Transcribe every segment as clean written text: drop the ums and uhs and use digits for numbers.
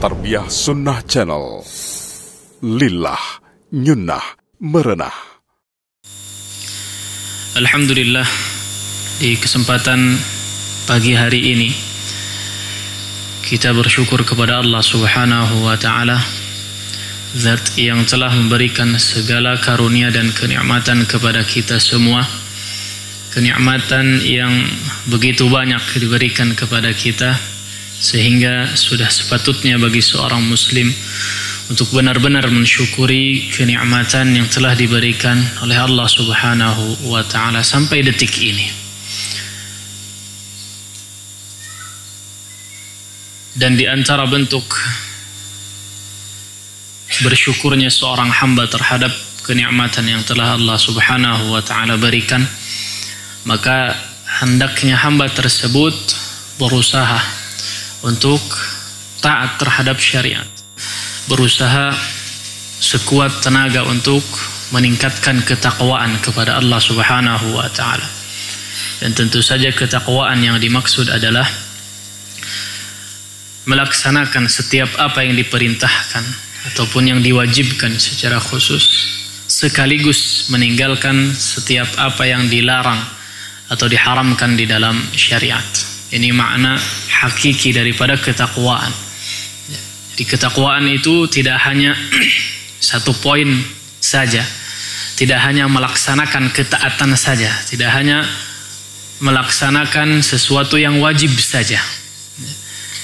Tarbiyah Sunnah Channel. Lillah nyunnah merenah. Alhamdulillah, di kesempatan pagi hari ini kita bersyukur kepada Allah Subhanahu wa Ta'ala, Zat yang telah memberikan segala karunia dan kenikmatan kepada kita semua. Kenikmatan yang begitu banyak diberikan kepada kita, sehingga sudah sepatutnya bagi seorang muslim untuk benar-benar mensyukuri kenikmatan yang telah diberikan oleh Allah Subhanahu wa Ta'ala sampai detik ini. Dan di antara bentuk bersyukurnya seorang hamba terhadap kenikmatan yang telah Allah Subhanahu wa Ta'ala berikan, maka hendaknya hamba tersebut berusaha untuk taat terhadap syariat, berusaha sekuat tenaga untuk meningkatkan ketakwaan kepada Allah Subhanahu wa Ta'ala. Dan tentu saja ketakwaan yang dimaksud adalah melaksanakan setiap apa yang diperintahkan ataupun yang diwajibkan secara khusus, sekaligus meninggalkan setiap apa yang dilarang atau diharamkan di dalam syariat. Ini makna hakiki daripada ketakwaan. Jadi ketakwaan itu tidak hanya satu poin saja, tidak hanya melaksanakan ketaatan saja, tidak hanya melaksanakan sesuatu yang wajib saja.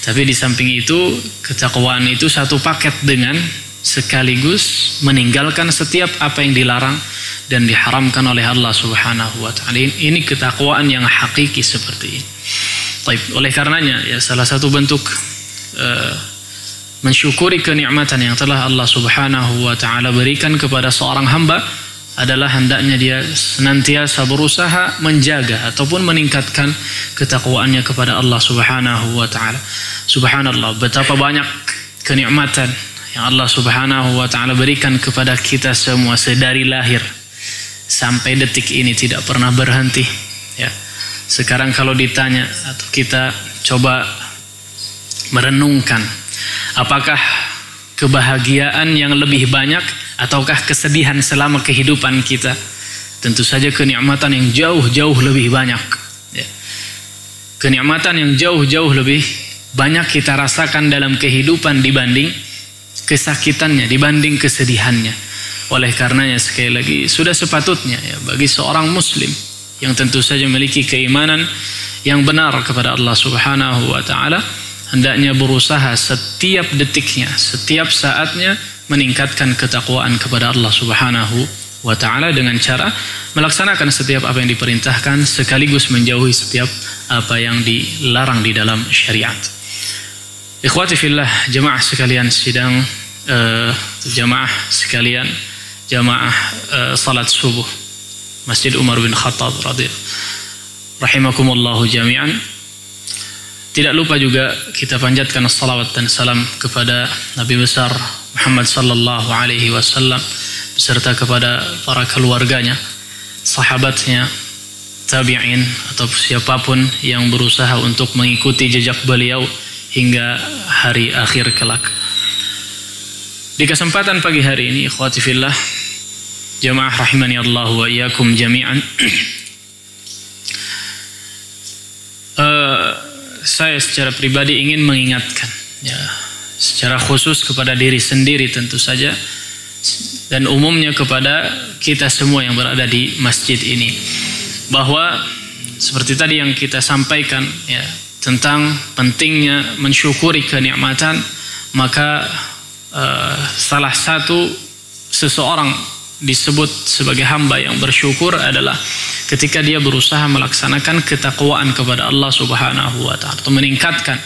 Tapi di samping itu, ketakwaan itu satu paket dengan sekaligus meninggalkan setiap apa yang dilarang dan diharamkan oleh Allah Subhanahu wa Ta'ala. Ini ketakwaan yang hakiki seperti ini. Oleh karenanya, ya, salah satu bentuk mensyukuri kenikmatan yang telah Allah Subhanahu wa Ta'ala berikan kepada seorang hamba adalah hendaknya dia senantiasa berusaha menjaga ataupun meningkatkan ketakwaannya kepada Allah Subhanahu wa Ta'ala. Subhanallah, betapa banyak kenikmatan yang Allah Subhanahu wa Ta'ala berikan kepada kita semua sedari lahir sampai detik ini tidak pernah berhenti, ya. Sekarang kalau ditanya atau kita coba merenungkan, apakah kebahagiaan yang lebih banyak ataukah kesedihan selama kehidupan kita? Tentu saja kenikmatan yang jauh-jauh lebih banyak, ya. Kenikmatan yang jauh-jauh lebih banyak kita rasakan dalam kehidupan dibanding kesakitannya, dibanding kesedihannya. Oleh karenanya sekali lagi sudah sepatutnya, ya, bagi seorang muslim yang tentu saja memiliki keimanan yang benar kepada Allah Subhanahu wa Ta'ala, hendaknya berusaha setiap detiknya, setiap saatnya meningkatkan ketakwaan kepada Allah Subhanahu wa Ta'ala dengan cara melaksanakan setiap apa yang diperintahkan sekaligus menjauhi setiap apa yang dilarang di dalam syariat. Ikhwati fillah, jemaah sekalian sidang, jemaah sekalian, jemaah salat subuh Masjid Umar bin Khattab rahimakumullahu jami'an. Tidak lupa juga kita panjatkan salawat dan salam kepada Nabi besar Muhammad sallallahu alaihi wasallam beserta kepada para keluarganya, sahabatnya, tabi'in atau siapapun yang berusaha untuk mengikuti jejak beliau hingga hari akhir kelak. Di kesempatan pagi hari ini, ikhwati fillah, jamaah rahimani Allah wa iyyakum jami'an, saya secara pribadi ingin mengingatkan, ya, secara khusus kepada diri sendiri tentu saja, dan umumnya kepada kita semua yang berada di masjid ini, bahwa seperti tadi yang kita sampaikan, ya, tentang pentingnya mensyukuri kenikmatan, maka salah satu seseorang disebut sebagai hamba yang bersyukur adalah ketika dia berusaha melaksanakan ketakwaan kepada Allah Subhanahu wa Ta'ala, atau meningkatkan,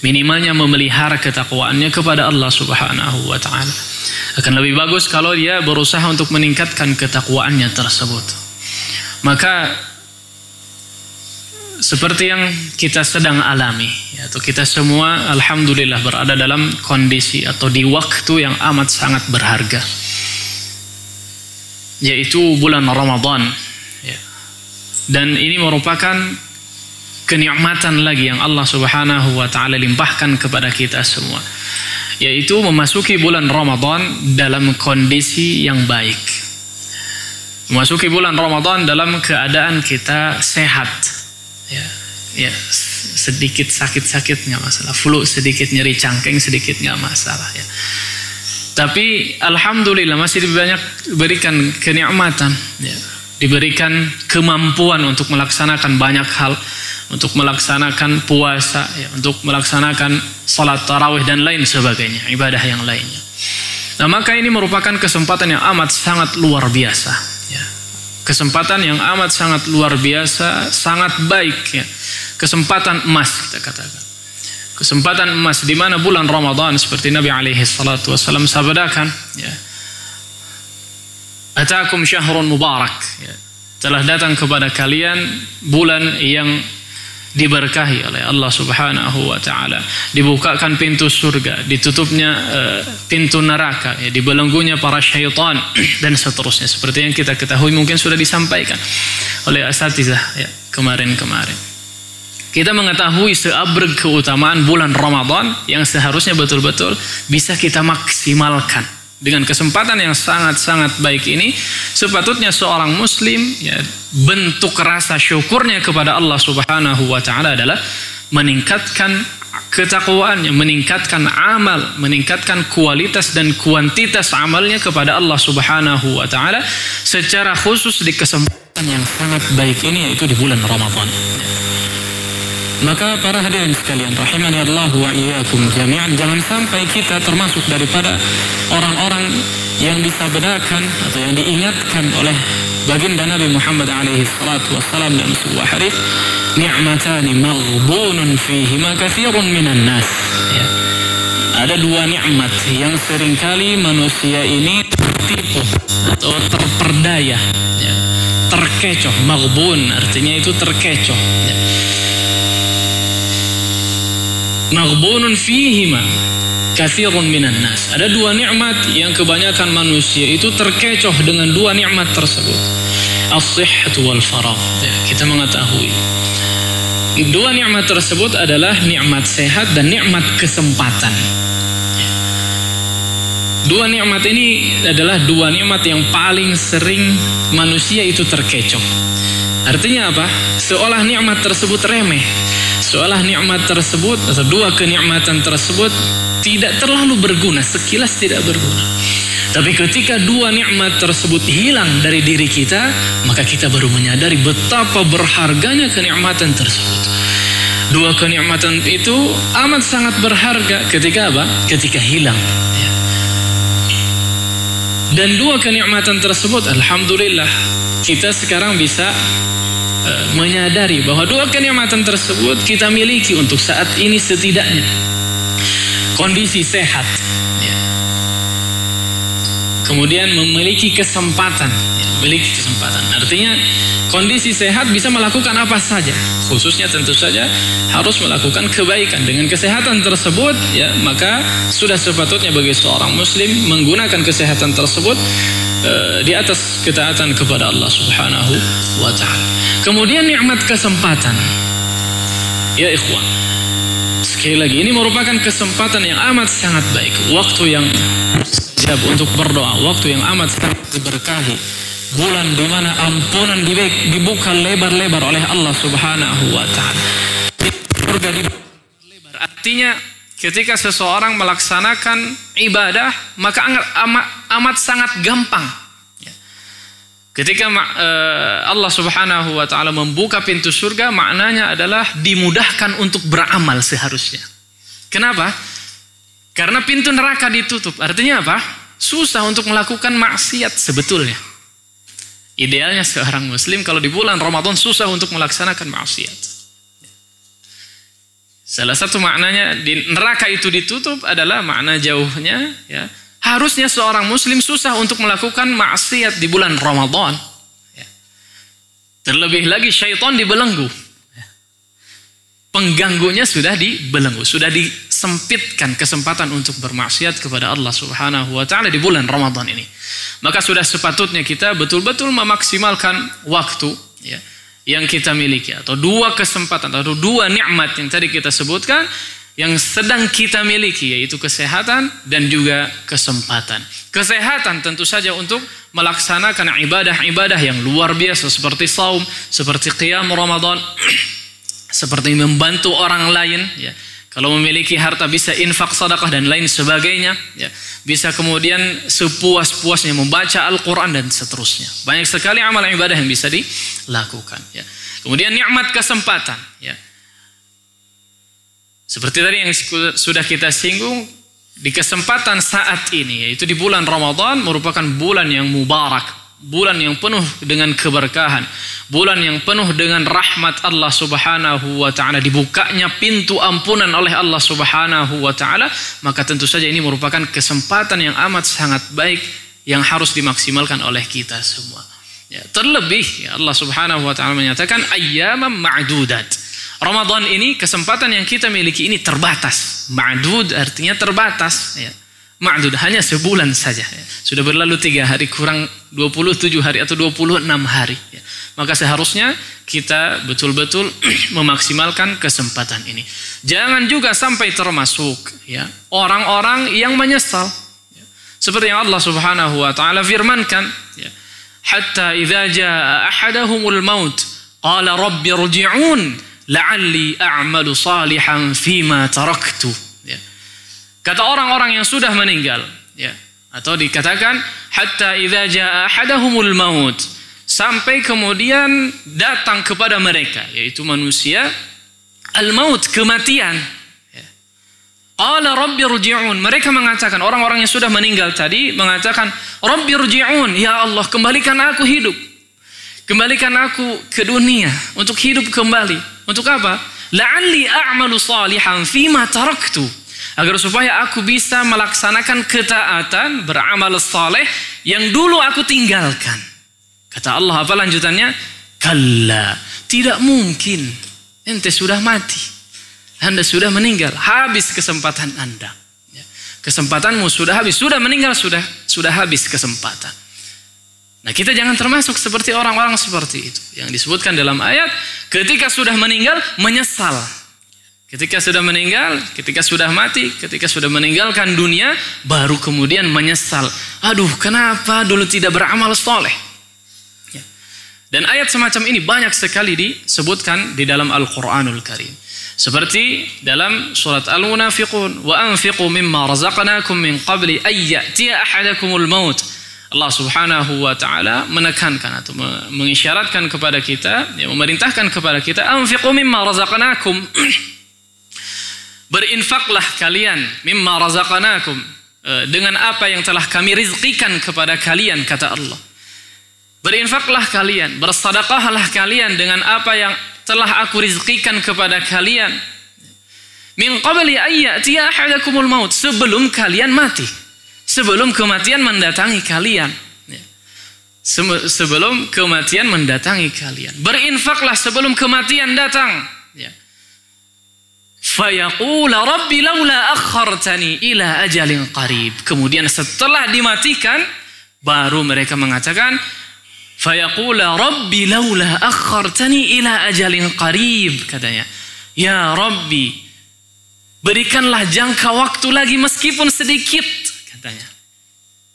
minimalnya memelihara ketakwaannya kepada Allah Subhanahu wa Ta'ala. Akan lebih bagus kalau dia berusaha untuk meningkatkan ketakwaannya tersebut. Maka seperti yang kita sedang alami, atau kita semua alhamdulillah berada dalam kondisi atau di waktu yang amat sangat berharga, yaitu bulan Ramadan, ya. Dan ini merupakan kenikmatan lagi yang Allah Subhanahu wa Ta'ala limpahkan kepada kita semua, yaitu memasuki bulan Ramadan dalam kondisi yang baik. Memasuki bulan Ramadan dalam keadaan kita sehat. Ya, sedikit sakit-sakit nggak masalah, flu sedikit, nyeri cangkeng sedikit nggak masalah ya. Tapi alhamdulillah masih diberikan kenikmatan, ya. Diberikan kemampuan untuk melaksanakan banyak hal, untuk melaksanakan puasa, ya, untuk melaksanakan salat tarawih dan lain sebagainya, ibadah yang lainnya. Nah, maka ini merupakan kesempatan yang amat sangat luar biasa, ya. Kesempatan yang amat sangat luar biasa, sangat baik, ya. Kesempatan emas kita katakan. Kesempatan emas di mana bulan Ramadan seperti Nabi alaihi salatu wasallam sabdakan, ya. Atakum syahrun mubarak, ya. Telah datang kepada kalian bulan yang diberkahi oleh Allah Subhanahu wa taala. Dibukakan pintu surga, ditutupnya pintu neraka, ya, dibelenggunya para syaitan dan seterusnya seperti yang kita ketahui mungkin sudah disampaikan oleh asatizah, ya, kemarin-kemarin. Kita mengetahui seabrek keutamaan bulan Ramadan yang seharusnya betul-betul bisa kita maksimalkan. Dengan kesempatan yang sangat-sangat baik ini, sepatutnya seorang muslim, ya, bentuk rasa syukurnya kepada Allah Subhanahu wa taala adalah meningkatkan ketakwaannya, meningkatkan amal, meningkatkan kualitas dan kuantitas amalnya kepada Allah Subhanahu wa taala secara khusus di kesempatan yang sangat baik ini, yaitu di bulan Ramadan. Maka para hadirin sekalian rahimani Allah wa iyyakum jami'an, jangan sampai kita termasuk daripada orang-orang yang disabdakan atau yang diingatkan oleh baginda Nabi Muhammad alaihi salatu wassalam dalam sebuah hadis, ni'matani maghbunun fihima katsirun minan nas. Ya. Ada dua nikmat yang seringkali manusia ini tertipu atau terperdaya, ya. Terkecoh. Maghbun artinya itu terkecoh, ya. Maghbunun fihima katsirun minan nas. Ada dua nikmat yang kebanyakan manusia itu terkecoh dengan dua nikmat tersebut. As-sihhatu wal faragh. Ya, kita mengetahui dua nikmat tersebut adalah nikmat sehat dan nikmat kesempatan. Dua nikmat ini adalah dua nikmat yang paling sering manusia itu terkecoh. Artinya apa? Seolah nikmat tersebut remeh. Seolah nikmat tersebut atau dua kenikmatan tersebut tidak terlalu berguna, sekilas tidak berguna. Tapi ketika dua nikmat tersebut hilang dari diri kita, maka kita baru menyadari betapa berharganya kenikmatan tersebut. Dua kenikmatan itu amat sangat berharga ketika apa? Ketika hilang. Dan dua kenikmatan tersebut, alhamdulillah, kita sekarang bisa menyadari bahwa dua kenikmatan tersebut kita miliki untuk saat ini setidaknya. Kondisi sehat, ya. Kemudian memiliki kesempatan, ya, memiliki kesempatan. Artinya kondisi sehat bisa melakukan apa saja, khususnya tentu saja harus melakukan kebaikan. Dengan kesehatan tersebut, ya, maka sudah sepatutnya bagi seorang muslim menggunakan kesehatan tersebut di atas ketaatan kepada Allah Subhanahu wa taala. Kemudian nikmat kesempatan. Ya ikhwan, sekali lagi ini merupakan kesempatan yang amat sangat baik, waktu yang siap untuk berdoa, waktu yang amat sangat diberkahi, bulan di mana ampunan dibuka lebar-lebar oleh Allah Subhanahu wa taala. Surga dibuka lebar. Artinya ketika seseorang melaksanakan ibadah, maka amat sangat gampang. Ketika Allah Subhanahu wa taala membuka pintu surga, maknanya adalah dimudahkan untuk beramal seharusnya. Kenapa? Karena pintu neraka ditutup. Artinya apa? Susah untuk melakukan maksiat sebetulnya. Idealnya seorang muslim kalau di bulan Ramadan susah untuk melaksanakan maksiat. Salah satu maknanya di neraka itu ditutup adalah makna jauhnya, ya. Harusnya seorang muslim susah untuk melakukan maksiat di bulan Ramadan. Ya. Terlebih lagi syaitan dibelenggu. Ya. Pengganggunya sudah dibelenggu, sudah disempitkan kesempatan untuk bermaksiat kepada Allah Subhanahu wa taala di bulan Ramadan ini. Maka sudah sepatutnya kita betul-betul memaksimalkan waktu, ya, yang kita miliki, atau dua kesempatan atau dua nikmat yang tadi kita sebutkan, yang sedang kita miliki, yaitu kesehatan dan juga kesempatan. Kesehatan tentu saja untuk melaksanakan ibadah-ibadah yang luar biasa seperti saum, seperti qiyam Ramadan, seperti membantu orang lain, ya. Kalau memiliki harta bisa infak, sedekah dan lain sebagainya, ya. Bisa kemudian sepuas-puasnya membaca Al-Quran dan seterusnya. Banyak sekali amal ibadah yang bisa dilakukan, ya. Kemudian nikmat kesempatan, ya. Seperti tadi yang sudah kita singgung, di kesempatan saat ini, yaitu di bulan Ramadan, merupakan bulan yang mubarak, bulan yang penuh dengan keberkahan, bulan yang penuh dengan rahmat Allah Subhanahu wa taala, dibukanya pintu ampunan oleh Allah Subhanahu wa taala, maka tentu saja ini merupakan kesempatan yang amat sangat baik yang harus dimaksimalkan oleh kita semua. Ya, terlebih ya, Allah Subhanahu wa taala menyatakan ayyaman ma'dudat. Ramadan ini kesempatan yang kita miliki ini terbatas. Ma'dud artinya terbatas, ya. Ma'dud hanya sebulan saja, ya. Sudah berlalu 3 hari kurang 27 hari atau 26 hari, ya. Maka seharusnya kita betul-betul memaksimalkan kesempatan ini. Jangan juga sampai termasuk, ya, orang-orang yang menyesal, ya. Seperti yang Allah Subhanahu wa taala firmankan, ya, hatta idza jaa ahadahumul maut qala rabbi irji'un la'alli a'malu salihan fima taraktu, ya. Kata orang-orang yang sudah meninggal, ya, atau dikatakan hatta idza jaa ahadahumul maut, sampai kemudian datang kepada mereka, yaitu manusia, al-maut, kematian, ya. Qala rabbi irji'un, mereka mengatakan, orang-orang yang sudah meninggal tadi mengatakan, rabbi irji'un, ya Allah kembalikan aku hidup, kembalikan aku ke dunia untuk hidup kembali. Untuk apa? La'alli a'malu salihan fima taraktu, agar supaya aku bisa melaksanakan ketaatan, beramal saleh yang dulu aku tinggalkan. Kata Allah apa lanjutannya? Kalla, tidak mungkin. Ente sudah mati, Anda sudah meninggal, habis kesempatan Anda, ya. Kesempatanmu sudah habis, sudah meninggal, sudah habis kesempatan. Nah, kita jangan termasuk seperti orang-orang seperti itu yang disebutkan dalam ayat, ketika sudah meninggal menyesal. Ketika sudah meninggal, ketika sudah mati, ketika sudah meninggalkan dunia, baru kemudian menyesal. Aduh, kenapa dulu tidak beramal soleh? Ya. Dan ayat semacam ini banyak sekali disebutkan di dalam Al-Quranul Karim. Seperti dalam surat Al-Munafiqun, wa anfiqu mimma razaqnakum min qabli ayyatiya ahadakumul maut. Allah Subhanahu wa taala menekankan atau mengisyaratkan kepada kita, ya, memerintahkan kepada kita, anfiqu mimma razaqnakum, berinfaklah kalian, mimma razaqnakum, dengan apa yang telah kami rizqikan kepada kalian, kata Allah. Berinfaklah kalian, bersedekahlah kalian dengan apa yang telah aku rizqikan kepada kalian, min qabli ayyatiya ahadakumul maut, sebelum kalian mati, sebelum kematian mendatangi kalian, ya. Sebelum kematian mendatangi kalian, berinfaklah sebelum kematian datang, ya. Fayaqula rabbi laula akhartani ila ajalin qarib, kemudian setelah dimatikan baru mereka mengatakan, fayaqula rabbi laula akhartani ila ajalin qarib, katanya, ya Rabbi, berikanlah jangka waktu lagi meskipun sedikit, katanya,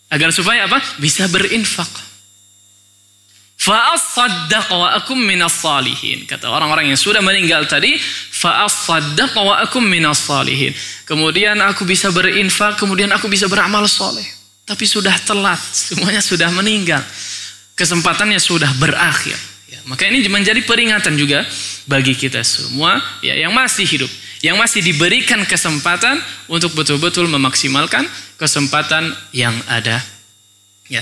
agar supaya apa? Bisa berinfak. Fa'asaddaq wa akum minas salihin, kata orang-orang yang sudah meninggal tadi, fa'asaddaq wa akum minas salihin, kemudian aku bisa berinfak, kemudian aku bisa beramal soleh. Tapi sudah telat, semuanya sudah meninggal, kesempatannya sudah berakhir, ya. Maka ini menjadi peringatan juga bagi kita semua, ya, yang masih hidup, yang masih diberikan kesempatan untuk betul-betul memaksimalkan kesempatan yang ada, ya.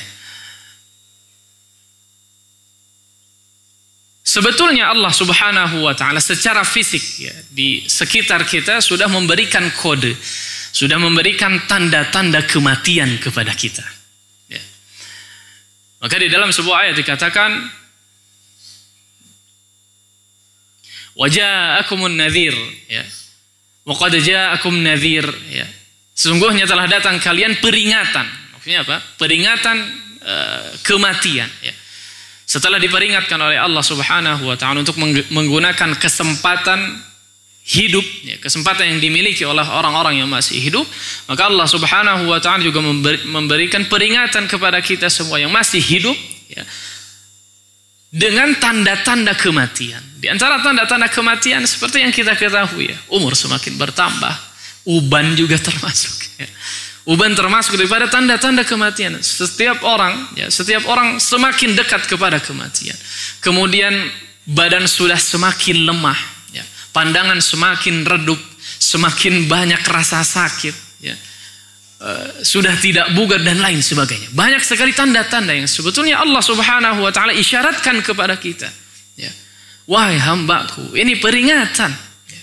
Sebetulnya Allah Subhanahu wa taala secara fisik, ya, di sekitar kita sudah memberikan kode, sudah memberikan tanda-tanda kematian kepada kita, ya. Maka di dalam sebuah ayat dikatakan, wa ja'akumun nadhir, ya. Wa qad ja'akum nadhir, ya. Sesungguhnya telah datang kalian peringatan. Maksudnya apa? Peringatan kematian, ya. Setelah diperingatkan oleh Allah Subhanahu wa taala untuk menggunakan kesempatan hidup, ya, kesempatan yang dimiliki oleh orang-orang yang masih hidup, maka Allah Subhanahu wa taala juga memberikan peringatan kepada kita semua yang masih hidup, ya, dengan tanda-tanda kematian. Di antara tanda-tanda kematian seperti yang kita ketahui, ya, umur semakin bertambah, uban juga termasuk, ya. Uban termasuk daripada tanda-tanda kematian. Setiap orang semakin dekat kepada kematian. Kemudian badan sudah semakin lemah, ya. Pandangan semakin redup, semakin banyak rasa sakit, ya. Sudah tidak bugar dan lain sebagainya. Banyak sekali tanda-tanda yang sebetulnya Allah Subhanahu wa taala isyaratkan kepada kita, ya. Wahai hambaku, ini peringatan, ya,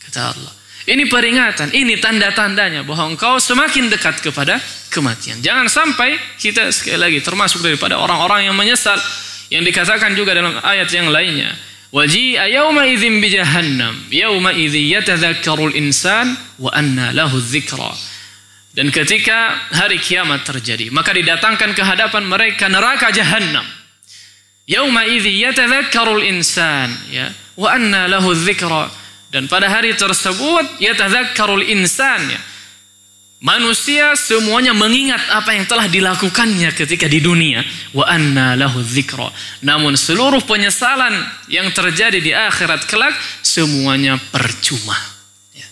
kata Allah. Ini peringatan, ini tanda-tandanya bahwa engkau semakin dekat kepada kematian. Jangan sampai kita sekali lagi termasuk daripada orang-orang yang menyesal, yang dikatakan juga dalam ayat yang lainnya. Waji'a yawma idzin bi jahannam, yawma idzi yatadzakkarul insan wa anna lahu dzikra. Dan ketika hari kiamat terjadi, maka didatangkan ke hadapan mereka neraka jahannam. Yawma idzi yatadzakkarul insan, ya, wa anna lahu dzikra. Dan pada hari tersebut yatadzakkarul insan, ya, manusia semuanya mengingat apa yang telah dilakukannya ketika di dunia. Wa anna lahu dzikra. Namun seluruh penyesalan yang terjadi di akhirat kelak semuanya percuma, ya.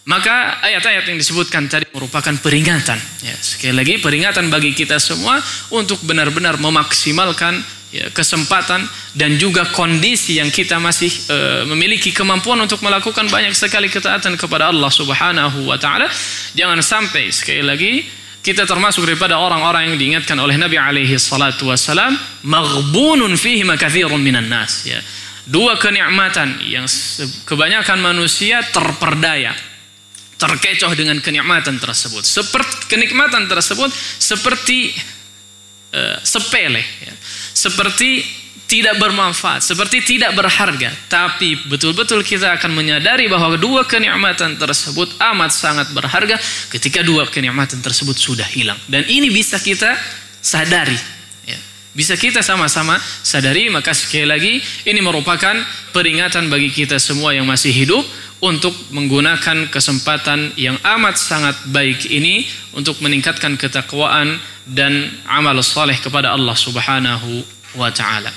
Maka ayat-ayat yang disebutkan tadi merupakan peringatan, ya. Sekali lagi peringatan bagi kita semua untuk benar-benar memaksimalkan, ya, kesempatan dan juga kondisi yang kita masih memiliki kemampuan untuk melakukan banyak sekali ketaatan kepada Allah Subhanahu wa taala. Jangan sampai sekali lagi kita termasuk daripada orang-orang yang diingatkan oleh Nabi alaihi salatu wasalam, maghbunun fihi makatsirun minan nas, ya. Dua kenikmatan yang kebanyakan manusia terperdaya, terkecoh dengan kenikmatan tersebut. Kenikmatan tersebut seperti sepele, ya. Seperti tidak bermanfaat, seperti tidak berharga. Tapi betul-betul kita akan menyadari bahwa dua kenikmatan tersebut amat sangat berharga ketika dua kenikmatan tersebut sudah hilang. Dan ini bisa kita sadari, ya. Bisa kita sama-sama sadari. Maka sekali lagi ini merupakan peringatan bagi kita semua yang masih hidup untuk menggunakan kesempatan yang amat sangat baik ini untuk meningkatkan ketakwaan dan amal saleh kepada Allah Subhanahu wa taala.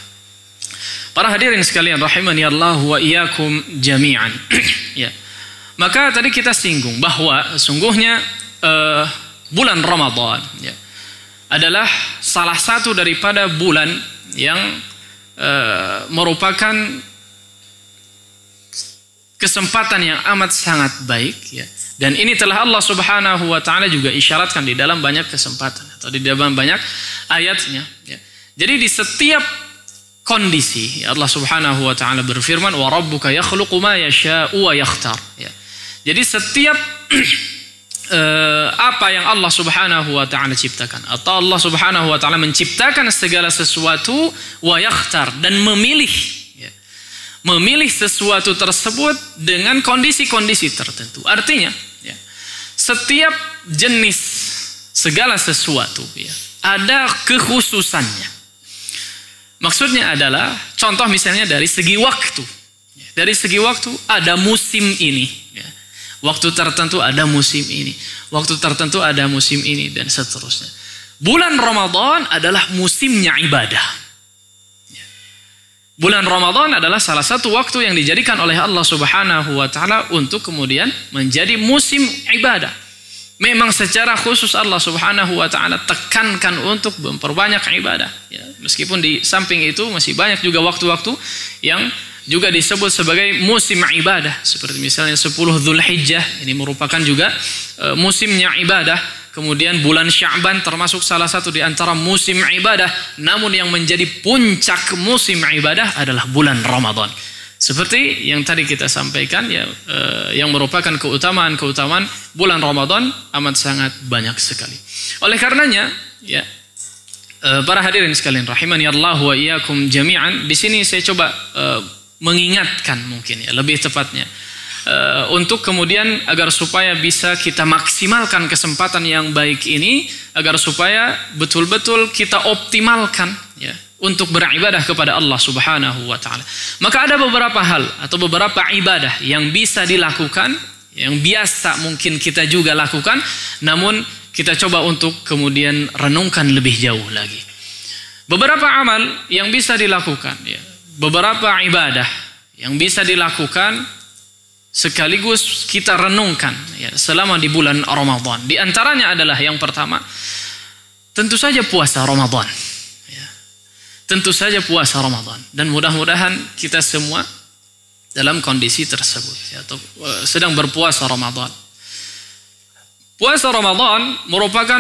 Para hadirin sekalian rahimani Allah wa iyyakum jami'an. Ya. Maka tadi kita singgung bahwa sungguhnya bulan Ramadan, ya, adalah salah satu daripada bulan yang merupakan kesempatan yang amat sangat baik, ya. Dan ini telah Allah Subhanahu wa taala juga isyaratkan di dalam banyak kesempatan atau di dalam banyak ayatnya, ya. Jadi di setiap kondisi, ya, Allah Subhanahu wa taala berfirman, wa rabbuka yakhluqu ma yasha'u wa yakhtar, ya. Jadi setiap apa yang Allah Subhanahu wa taala ciptakan atau Allah Subhanahu wa taala menciptakan segala sesuatu wa yakhtar, dan memilih, ya, memilih sesuatu tersebut dengan kondisi-kondisi tertentu. Artinya, ya, setiap jenis segala sesuatu, ya, ada kekhususannya. Maksudnya adalah contoh misalnya dari segi waktu. Dari segi waktu ada musim ini, ya. Waktu tertentu ada musim ini, waktu tertentu ada musim ini, dan seterusnya. Bulan Ramadan adalah musimnya ibadah. Bulan Ramadan adalah salah satu waktu yang dijadikan oleh Allah Subhanahu wa taala untuk kemudian menjadi musim ibadah. Memang secara khusus Allah Subhanahu wa taala tekankan untuk memperbanyak ibadah, ya. Meskipun di samping itu masih banyak juga waktu-waktu yang juga disebut sebagai musim ibadah, seperti misalnya 10 Dzulhijjah, ini merupakan juga musimnya ibadah. Kemudian bulan Sya'ban termasuk salah satu di antara musim ibadah. Namun yang menjadi puncak musim ibadah adalah bulan Ramadan. Seperti yang tadi kita sampaikan, ya, yang merupakan keutamaan-keutamaan bulan Ramadan amat sangat banyak sekali. Oleh karenanya, ya, para hadirin sekalian rahimani Allah wa iyyakum jami'an, di sini saya coba mengingatkan mungkin, ya, lebih tepatnya untuk kemudian agar supaya bisa kita maksimalkan kesempatan yang baik ini, agar supaya betul-betul kita optimalkan, ya, untuk beribadah kepada Allah Subhanahu wa taala. Maka ada beberapa hal atau beberapa ibadah yang bisa dilakukan, yang biasa mungkin kita juga lakukan, namun kita coba untuk kemudian renungkan lebih jauh lagi. Beberapa amal yang bisa dilakukan, ya, beberapa ibadah yang bisa dilakukan sekaligus kita renungkan, ya, selama di bulan Ramadan. Di antaranya adalah yang pertama, tentu saja puasa Ramadan. Tentu saja puasa Ramadan, dan mudah-mudahan kita semua dalam kondisi tersebut, ya, atau sedang berpuasa Ramadan. Puasa Ramadan merupakan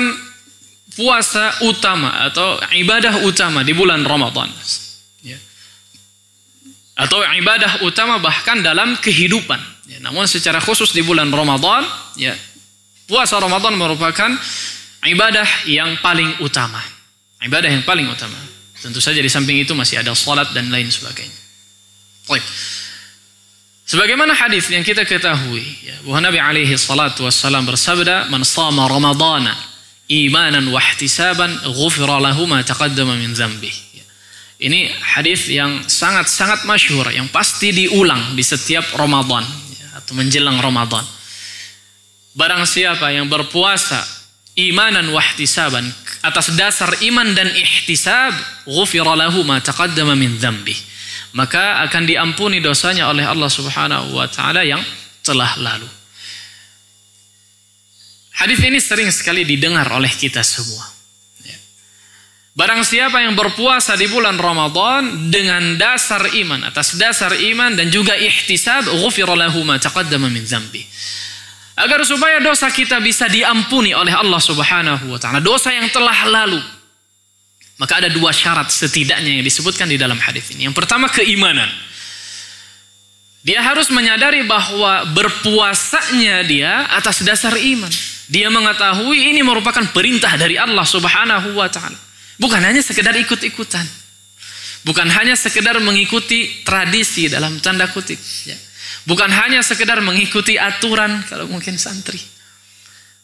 puasa utama atau ibadah utama di bulan Ramadan, ya. Atau ibadah utama bahkan dalam kehidupan, ya. Namun secara khusus di bulan Ramadan, ya, puasa Ramadan merupakan ibadah yang paling utama, ibadah yang paling utama. Tentu saja di samping itu masih ada salat dan lain sebagainya. Baik. Sebagaimana hadis yang kita ketahui, ya, bahwa Nabi alaihi salatu wassalam bersabda, "Man shama Ramadhana imanan wa ihtisaban, ghufira lahu ma taqaddama min dzambi." Ya. Ini hadis yang sangat-sangat masyhur, yang pasti diulang di setiap Ramadan, ya, atau menjelang Ramadan. Barang siapa yang berpuasa imanan wa ihtisaban, atas dasar iman dan ihtisab, ghufira lahu ma taqaddama min dzambi, maka akan diampuni dosanya oleh Allah Subhanahu wa taala yang telah lalu. Hadis ini sering sekali didengar oleh kita semua. Barang siapa yang berpuasa di bulan Ramadan dengan dasar iman, atas dasar iman dan juga ihtisab, ghufira lahu ma taqaddama min dzambi. Agar supaya dosa kita bisa diampuni oleh Allah Subhanahu wa taala, dosa yang telah lalu. Maka ada dua syarat setidaknya yang disebutkan di dalam hadis ini. Yang pertama, keimanan. Dia harus menyadari bahwa berpuasanya dia atas dasar iman. Dia mengetahui ini merupakan perintah dari Allah Subhanahu wa taala. Bukan hanya sekedar ikut-ikutan. Bukan hanya sekedar mengikuti tradisi dalam tanda kutip, ya. Bukan hanya sekedar mengikuti aturan kalau mungkin santri.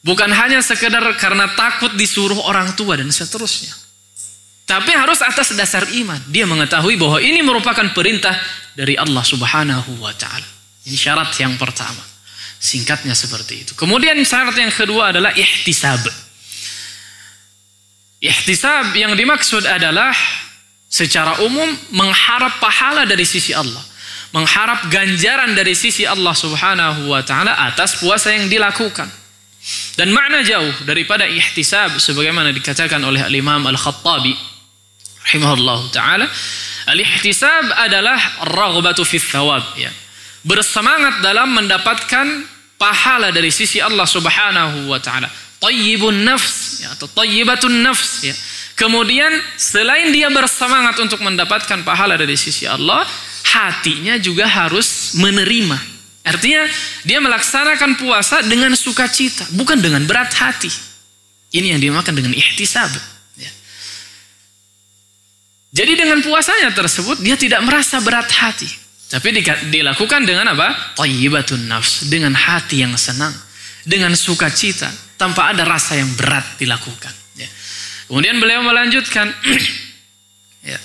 Bukan hanya sekedar karena takut disuruh orang tua dan seterusnya. Tapi harus atas dasar iman. Dia mengetahui bahwa ini merupakan perintah dari Allah Subhanahu wa taala. Ini syarat yang pertama. Singkatnya seperti itu. Kemudian syarat yang kedua adalah ihtisab. Ihtisab yang dimaksud adalah secara umum mengharap pahala dari sisi Allah. Mengharap ganjaran dari sisi Allah Subhanahu wa taala atas puasa yang dilakukan. Dan makna jauh daripada ihtisab sebagaimana dikatakan oleh Al-Imam Al-Khattabi rahimahullahu taala, al-ihtisab adalah ar-raghbatu fi thawab, ya. Bersemangat dalam mendapatkan pahala dari sisi Allah Subhanahu wa taala. Tayyibun nafs, ya, atau tayyibatun nafs, ya. Kemudian selain dia bersemangat untuk mendapatkan pahala dari sisi Allah, hatinya juga harus menerima. Artinya dia melaksanakan puasa dengan sukacita, bukan dengan berat hati. Ini yang dimaksud dengan ihtisab, ya. Jadi dengan puasanya tersebut dia tidak merasa berat hati, tapi dilakukan dengan apa? Thayyibatun nafs, dengan hati yang senang, dengan sukacita, tanpa ada rasa yang berat dilakukan, ya. Kemudian beliau melanjutkan, ya.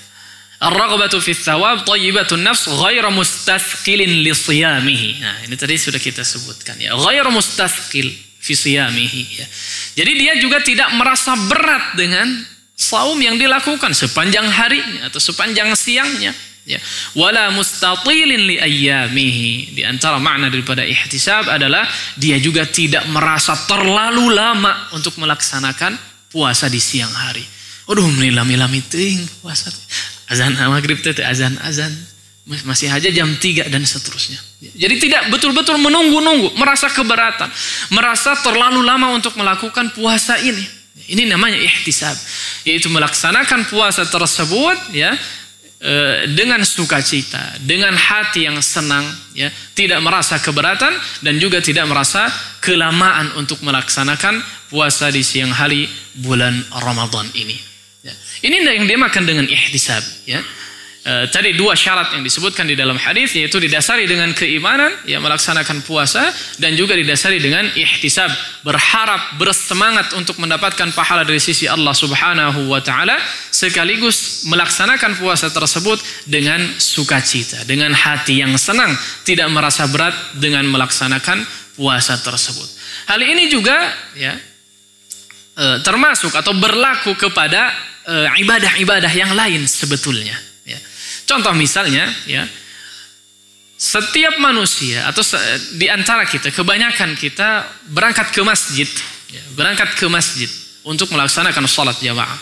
Ar-raghbatu fi thawab thayyibatun nafs ghairu mustathqilin li siyamihi. Nah, ini tadi sudah kita sebutkan, ya. Ghairu mustathqil fi siyamihi, ya. Jadi dia juga tidak merasa berat dengan saum yang dilakukan sepanjang harinya atau sepanjang siangnya, ya. Wala mustatilin li ayyamihi. Di antara makna daripada ihtisab adalah dia juga tidak merasa terlalu lama untuk melaksanakan puasa di siang hari. Aduh, melami-lami ting puasa. Azan maghrib itu azan masih aja jam 3 dan seterusnya. Jadi tidak betul-betul menunggu-nunggu, merasa keberatan, merasa terlalu lama untuk melakukan puasa ini. Ini namanya ihtisab, yaitu melaksanakan puasa tersebut, ya, dengan sukacita, dengan hati yang senang, ya, tidak merasa keberatan dan juga tidak merasa kelamaan untuk melaksanakan puasa di siang hari bulan Ramadan ini. Ini yang dimakan dengan ihtisab, ya. tadi dua syarat yang disebutkan di dalam hadis, yaitu didasari dengan keimanan, ya melaksanakan puasa, dan juga didasari dengan ihtisab, berharap, bersemangat untuk mendapatkan pahala dari sisi Allah Subhanahu wa taala, sekaligus melaksanakan puasa tersebut dengan sukacita, dengan hati yang senang, tidak merasa berat dengan melaksanakan puasa tersebut. Hal ini juga ya termasuk atau berlaku kepada ibadah-ibadah yang lain sebetulnya. Ya. Contoh misalnya, ya, setiap manusia atau di antara kita, kebanyakan kita berangkat ke masjid, ya, berangkat ke masjid untuk melaksanakan sholat jamaah.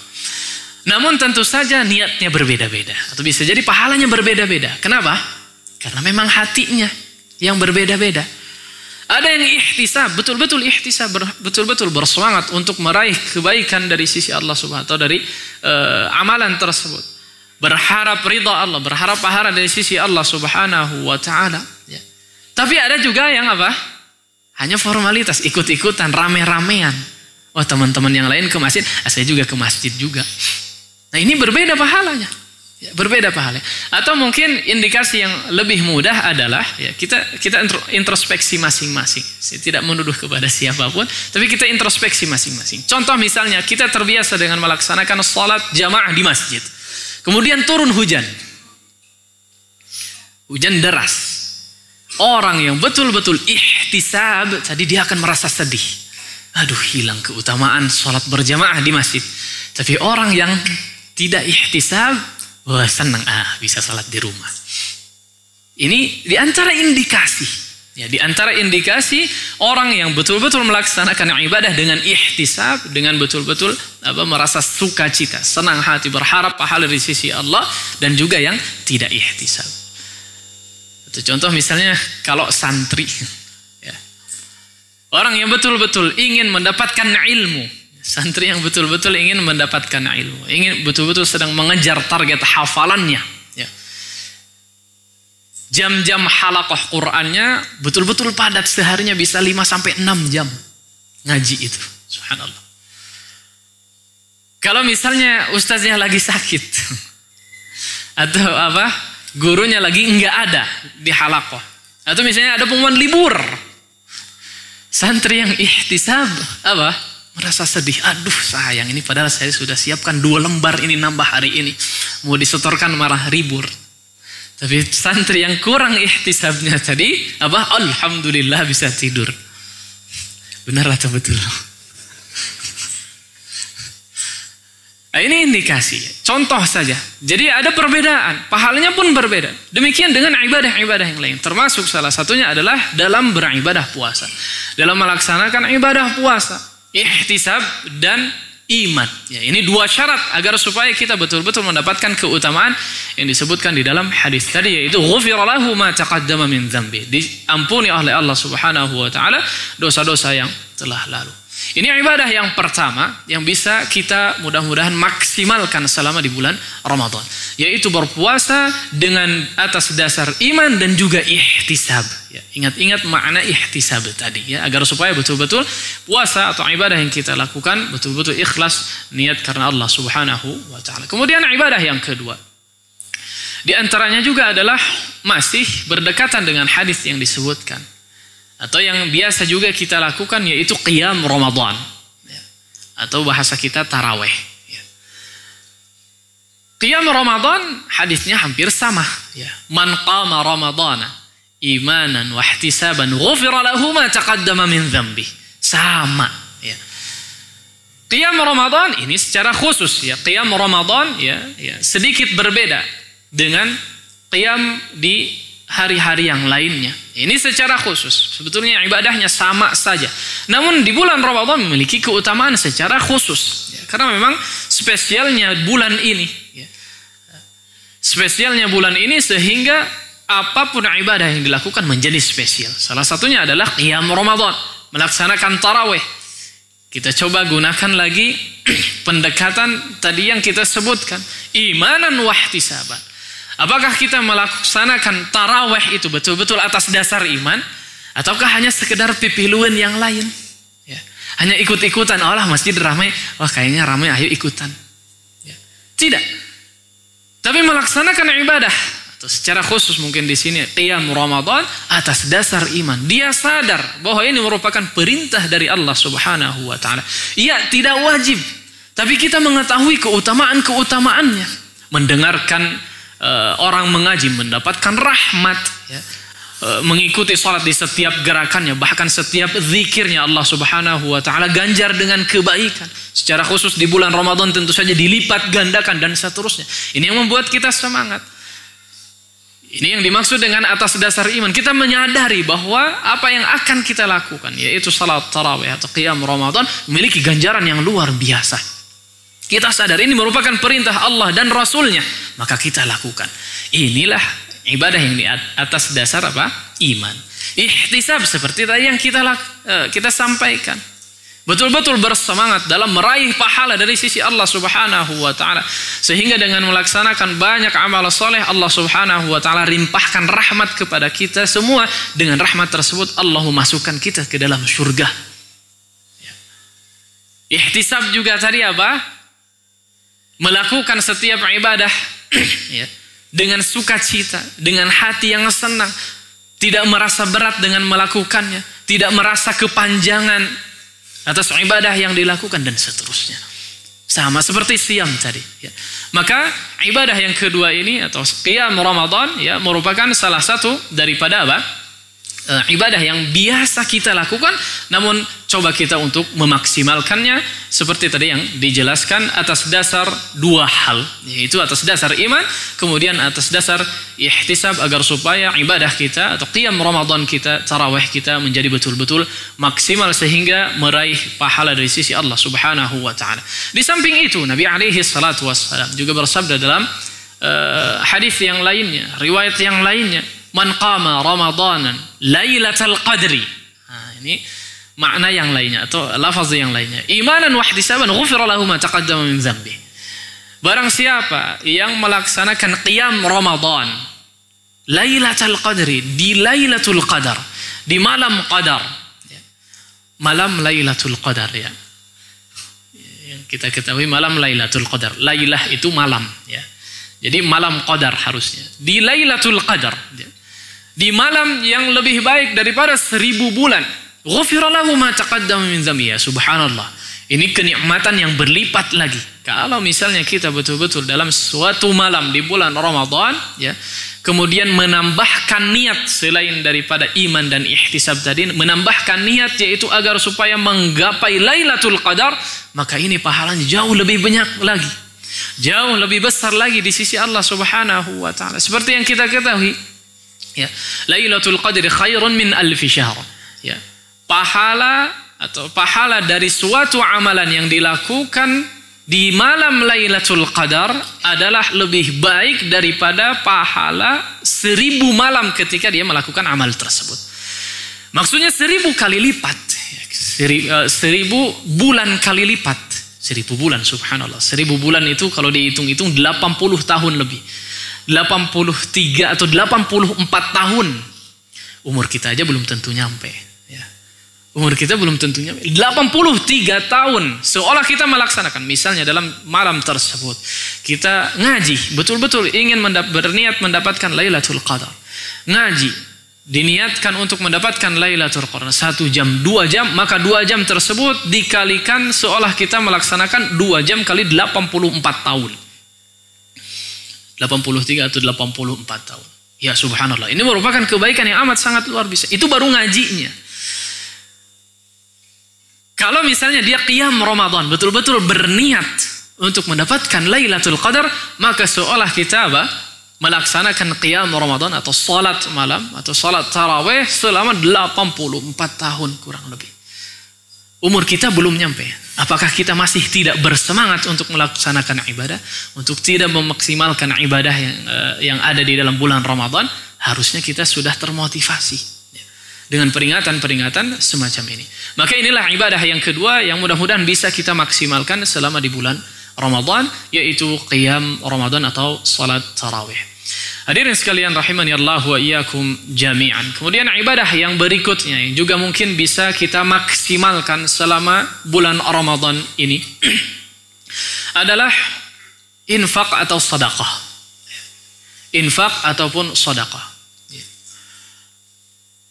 Namun tentu saja niatnya berbeda-beda, atau bisa jadi pahalanya berbeda-beda. Kenapa? Karena memang hatinya yang berbeda-beda. Ada yang ihtisab, betul-betul ihtisab, betul-betul bersemangat untuk meraih kebaikan dari sisi Allah Subhanahu wa taala, dari amalan tersebut. Berharap ridha Allah, berharap pahala dari sisi Allah Subhanahu wa taala, ya. Tapi ada juga yang apa? Hanya formalitas, ikut-ikutan, rame-ramean. Wah, teman-teman yang lain ke masjid, saya juga ke masjid juga. Nah, ini berbeda pahalanya. Ya, berbeda pahalanya. Atau mungkin indikasi yang lebih mudah adalah ya, kita introspeksi masing-masing. Saya tidak menuduh kepada siapapun, tapi kita introspeksi masing-masing. Contoh misalnya, kita terbiasa dengan melaksanakan salat jamaah di masjid. Kemudian turun hujan. Hujan deras. Orang yang betul-betul ihtisab, tadi dia akan merasa sedih. Aduh, hilang keutamaan sholat berjamaah di masjid. Tapi orang yang tidak ihtisab, wah senang, bisa sholat di rumah. Ini di antara indikasi. Ya, di antara indikasi orang yang betul-betul melaksanakan ibadah dengan ihtisab, dengan betul-betul merasa sukacita, senang hati, berharap pahala dari sisi Allah, dan juga yang tidak ihtisab. Itu contoh misalnya kalau santri, ya. Orang yang betul-betul ingin mendapatkan ilmu, santri yang betul-betul ingin mendapatkan ilmu, ingin betul-betul sedang mengejar target hafalannya, ya. Jam-jam halaqah Qur'annya betul-betul padat, seharinya bisa 5-6 jam ngaji itu. Subhanallah. Kalau misalnya ustaznya lagi sakit atau gurunya lagi enggak ada di halaqah, atau misalnya ada pengumuman libur, santri yang ihtisab merasa sedih. Aduh, sayang, ini padahal saya sudah siapkan 2 lembar ini nambah hari ini, mau disetorkan marah libur. Tapi santri yang kurang ihtisabnya tadi, alhamdulillah bisa tidur. Benar atau betul? Nah, ini indikasi. Contoh saja. Jadi ada perbedaan. Pahalanya pun berbeda. Demikian dengan ibadah-ibadah yang lain. Termasuk salah satunya adalah dalam beribadah puasa. Dalam melaksanakan ibadah puasa. Ihtisab dan iman. Ya, ini 2 syarat agar supaya kita betul-betul mendapatkan keutamaan yang disebutkan di dalam hadis tadi, yaitu ghufira lahu ma taqaddama min dzambi. Diampuni oleh Allah Subhanahu wa taala dosa-dosa yang telah lalu. Ini ibadah yang pertama yang bisa kita mudah-mudahan maksimalkan selama di bulan Ramadan, yaitu berpuasa dengan atas dasar iman dan juga ihtisab. Ya, ingat-ingat makna ihtisab tadi, ya, agar supaya betul-betul puasa atau ibadah yang kita lakukan betul-betul ikhlas niat karena Allah Subhanahu wa taala. Kemudian ibadah yang kedua, di antaranya juga adalah masih berdekatan dengan hadis yang disebutkan, atau yang biasa juga kita lakukan, yaitu qiyam Ramadan, ya, atau bahasa kita taraweh. Ya. Qiyam Ramadan hadisnya hampir sama. Ya. Man qama Ramadana imanan wa ihtisaban ghufira lahu ma taqaddama min dzambi. Sama. Ya. Qiyam Ramadan ini secara khusus, ya, qiyam Ramadan ya sedikit berbeda dengan qiyam di hari-hari yang lainnya. Ini secara khusus. Sebetulnya ibadahnya sama saja. Namun di bulan Ramadan memiliki keutamaan secara khusus. Ya, karena memang spesialnya bulan ini. Ya. Spesialnya bulan ini sehingga apapun ibadah yang dilakukan menjadi spesial. Salah satunya adalah qiyam Ramadan. Melaksanakan tarawih. Kita coba gunakan lagi pendekatan tadi yang kita sebutkan. Imanan wa ihtisaban. Apakah kita melaksanakan tarawih itu betul-betul atas dasar iman, ataukah hanya sekedar pipiluan yang lain? Ya. Hanya ikut-ikutan, masjid ramai, kayaknya ramai, ayo ikutan. Ya. Tidak. Tapi melaksanakan ibadah atau secara khusus mungkin di sini qiyam Ramadan atas dasar iman. Dia sadar bahwa ini merupakan perintah dari Allah Subhanahu wa taala. Ya, tidak wajib, tapi kita mengetahui keutamaan-keutamaannya. Mendengarkan orang mengaji mendapatkan rahmat, ya. Mengikuti salat di setiap gerakannya, bahkan setiap zikirnya Allah Subhanahu wa taala ganjar dengan kebaikan. Secara khusus di bulan Ramadan tentu saja dilipat gandakan dan seterusnya. Ini yang membuat kita semangat. Ini yang dimaksud dengan atas dasar iman. Kita menyadari bahwa apa yang akan kita lakukan, yaitu salat tarawih atau qiyam Ramadan, memiliki ganjaran yang luar biasa. Kita sadar ini merupakan perintah Allah dan Rasulnya, maka kita lakukan. Inilah ibadah yang di atas dasar apa? Iman. Ihtisab seperti tadi yang kita sampaikan. Betul-betul bersemangat dalam meraih pahala dari sisi Allah Subhanahu wa taala. Sehingga dengan melaksanakan banyak amal soleh, Allah Subhanahu wa taala limpahkan rahmat kepada kita semua. Dengan rahmat tersebut Allah memasukkan kita ke dalam surga. Ihtisab juga tadi apa? Melakukan setiap ibadah ya, dengan sukacita, dengan hati yang senang, tidak merasa berat dengan melakukannya, tidak merasa kepanjangan atas ibadah yang dilakukan dan seterusnya. Sama seperti siam tadi. Ya. Maka ibadah yang kedua ini atau qiyam Ramadan ya merupakan salah satu daripada apa? Ibadah yang biasa kita lakukan, namun coba kita untuk memaksimalkannya seperti tadi yang dijelaskan atas dasar dua hal, yaitu atas dasar iman, kemudian atas dasar ihtisab agar supaya ibadah kita atau qiyam Ramadan kita, tarawih kita menjadi betul-betul maksimal sehingga meraih pahala dari sisi Allah Subhanahu wa taala. Di samping itu Nabi alaihi salatu wassalam juga bersabda dalam hadis yang lainnya, riwayat yang lainnya, man qama ramadanan lailatal qadri. Nah, ini makna yang lainnya atau lafaz yang lainnya. Imanan wa ihtisaban ghufira lahu ma taqaddama min dzambi. Barang siapa yang melaksanakan qiyam Ramadan lailatul qadri, di lailatul qadar, di malam qadar. Malam lailatul qadar ya. Yang kita ketahui malam lailatul qadar. Lailah itu malam ya. Jadi malam qadar harusnya. Di lailatul qadar. Di malam yang lebih baik daripada 1000 bulan. Ghufira lahu ma taqaddama min dzambi. Subhanallah. Ini kenikmatan yang berlipat lagi. Kalau misalnya kita betul-betul dalam suatu malam di bulan Ramadan ya, kemudian menambahkan niat selain daripada iman dan ihtisab tadi, menambahkan niat yaitu agar supaya menggapai Lailatul Qadar, maka ini pahalanya jauh lebih banyak lagi. Jauh lebih besar lagi di sisi Allah Subhanahu wa taala. Seperti yang kita ketahui ya, Lailatul Qadri khairun min alfi syahr. Ya. Pahala dari suatu amalan yang dilakukan di malam Lailatul Qadar adalah lebih baik daripada pahala 1000 malam ketika dia melakukan amal tersebut. Maksudnya 1000 kali lipat. 1000 bulan kali lipat. 1000 bulan, subhanallah. 1000 bulan itu kalau dihitung-hitung 80 tahun lebih. 83 atau 84 tahun. Umur kita aja belum tentu nyampe. Ya. Umur kita belum tentu nyampe. 83 tahun. Seolah kita melaksanakan. Misalnya dalam malam tersebut. Kita ngaji. Betul-betul ingin berniat mendapatkan Lailatul Qadar. Ngaji. Diniatkan untuk mendapatkan Lailatul Qadar 1 jam, 2 jam, maka 2 jam tersebut dikalikan seolah kita melaksanakan 2 jam kali 84 tahun. 83 atau 84 tahun. Ya subhanallah. Ini merupakan kebaikan yang amat sangat luar biasa. Itu baru ngajinya. Kalau misalnya dia qiyam Ramadan, betul-betul berniat untuk mendapatkan Lailatul Qadar, maka seolah kita melaksanakan qiyam Ramadan atau salat malam atau salat tarawih selama 84 tahun kurang lebih. Umur kita belum nyampe. Apakah kita masih tidak bersemangat untuk melaksanakan ibadah, untuk tidak memaksimalkan ibadah yang ada di dalam bulan Ramadan? Harusnya kita sudah termotivasi dengan peringatan-peringatan semacam ini. Maka inilah ibadah yang kedua yang mudah-mudahan bisa kita maksimalkan selama di bulan Ramadan, yaitu qiyam Ramadan atau salat tarawih. Hadirin sekalian rahimani Allah wa iyyakum jami'an. Kemudian ibadah yang berikutnya yang juga mungkin bisa kita maksimalkan selama bulan Ramadan ini adalah infak atau sedekah. infak ataupun sedekah.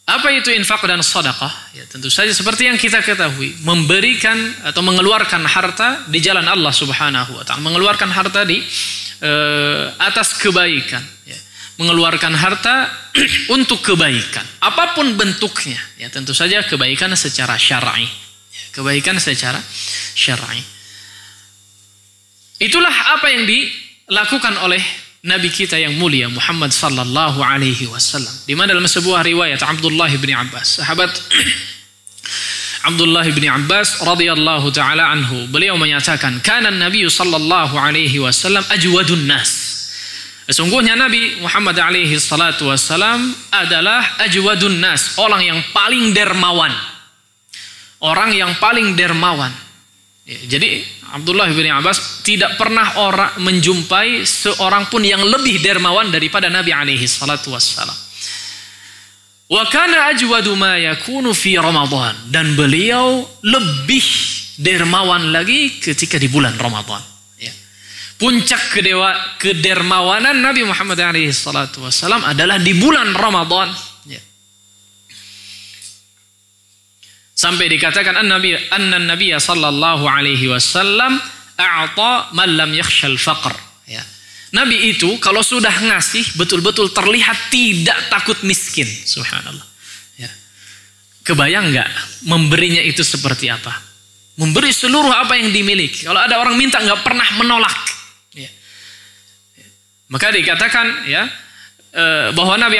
Apa itu infak dan sedekah? Ya, tentu saja seperti yang kita ketahui, memberikan atau mengeluarkan harta di jalan Allah Subhanahu wa taala, mengeluarkan harta di atas kebaikan, ya. Mengeluarkan harta untuk kebaikan, apapun bentuknya, ya tentu saja kebaikan secara syar'i. Kebaikan secara syar'i. Itulah apa yang dilakukan oleh Nabi kita yang mulia Muhammad sallallahu alaihi wasallam. Di mana dalam sebuah riwayat Abdullah bin Abbas, sahabat Abdullah bin Abbas radhiyallahu taala anhu, beliau menyatakan, "Kana Nabi sallallahu alaihi wasallam ajwadun nas." Sesungguhnya Nabi Muhammad alaihi salatu wasallam adalah ajwadun nas, orang yang paling dermawan. Orang yang paling dermawan. Ya, jadi Abdullah bin Abbas tidak pernah orang menjumpai seorang pun yang lebih dermawan daripada Nabi alaihi salatu wassalam. Wa kana ajwadu ma yakunu fi Ramadan, dan beliau lebih dermawan lagi ketika di bulan Ramadan. Ya. Puncak kedermawanan Nabi Muhammad alaihi salatu wassalam adalah di bulan Ramadan. Ya. Sampai dikatakan anna Nabi sallallahu alaihi wasallam a'ta man lam yakhshal faqr. Ya. Nabi itu kalau sudah ngasih betul-betul terlihat tidak takut miskin. Subhanallah. Ya. Kebayang nggak memberinya itu seperti apa? Memberi seluruh apa yang dimiliki. Kalau ada orang minta nggak pernah menolak. Ya. Maka dikatakan ya bahwa Nabi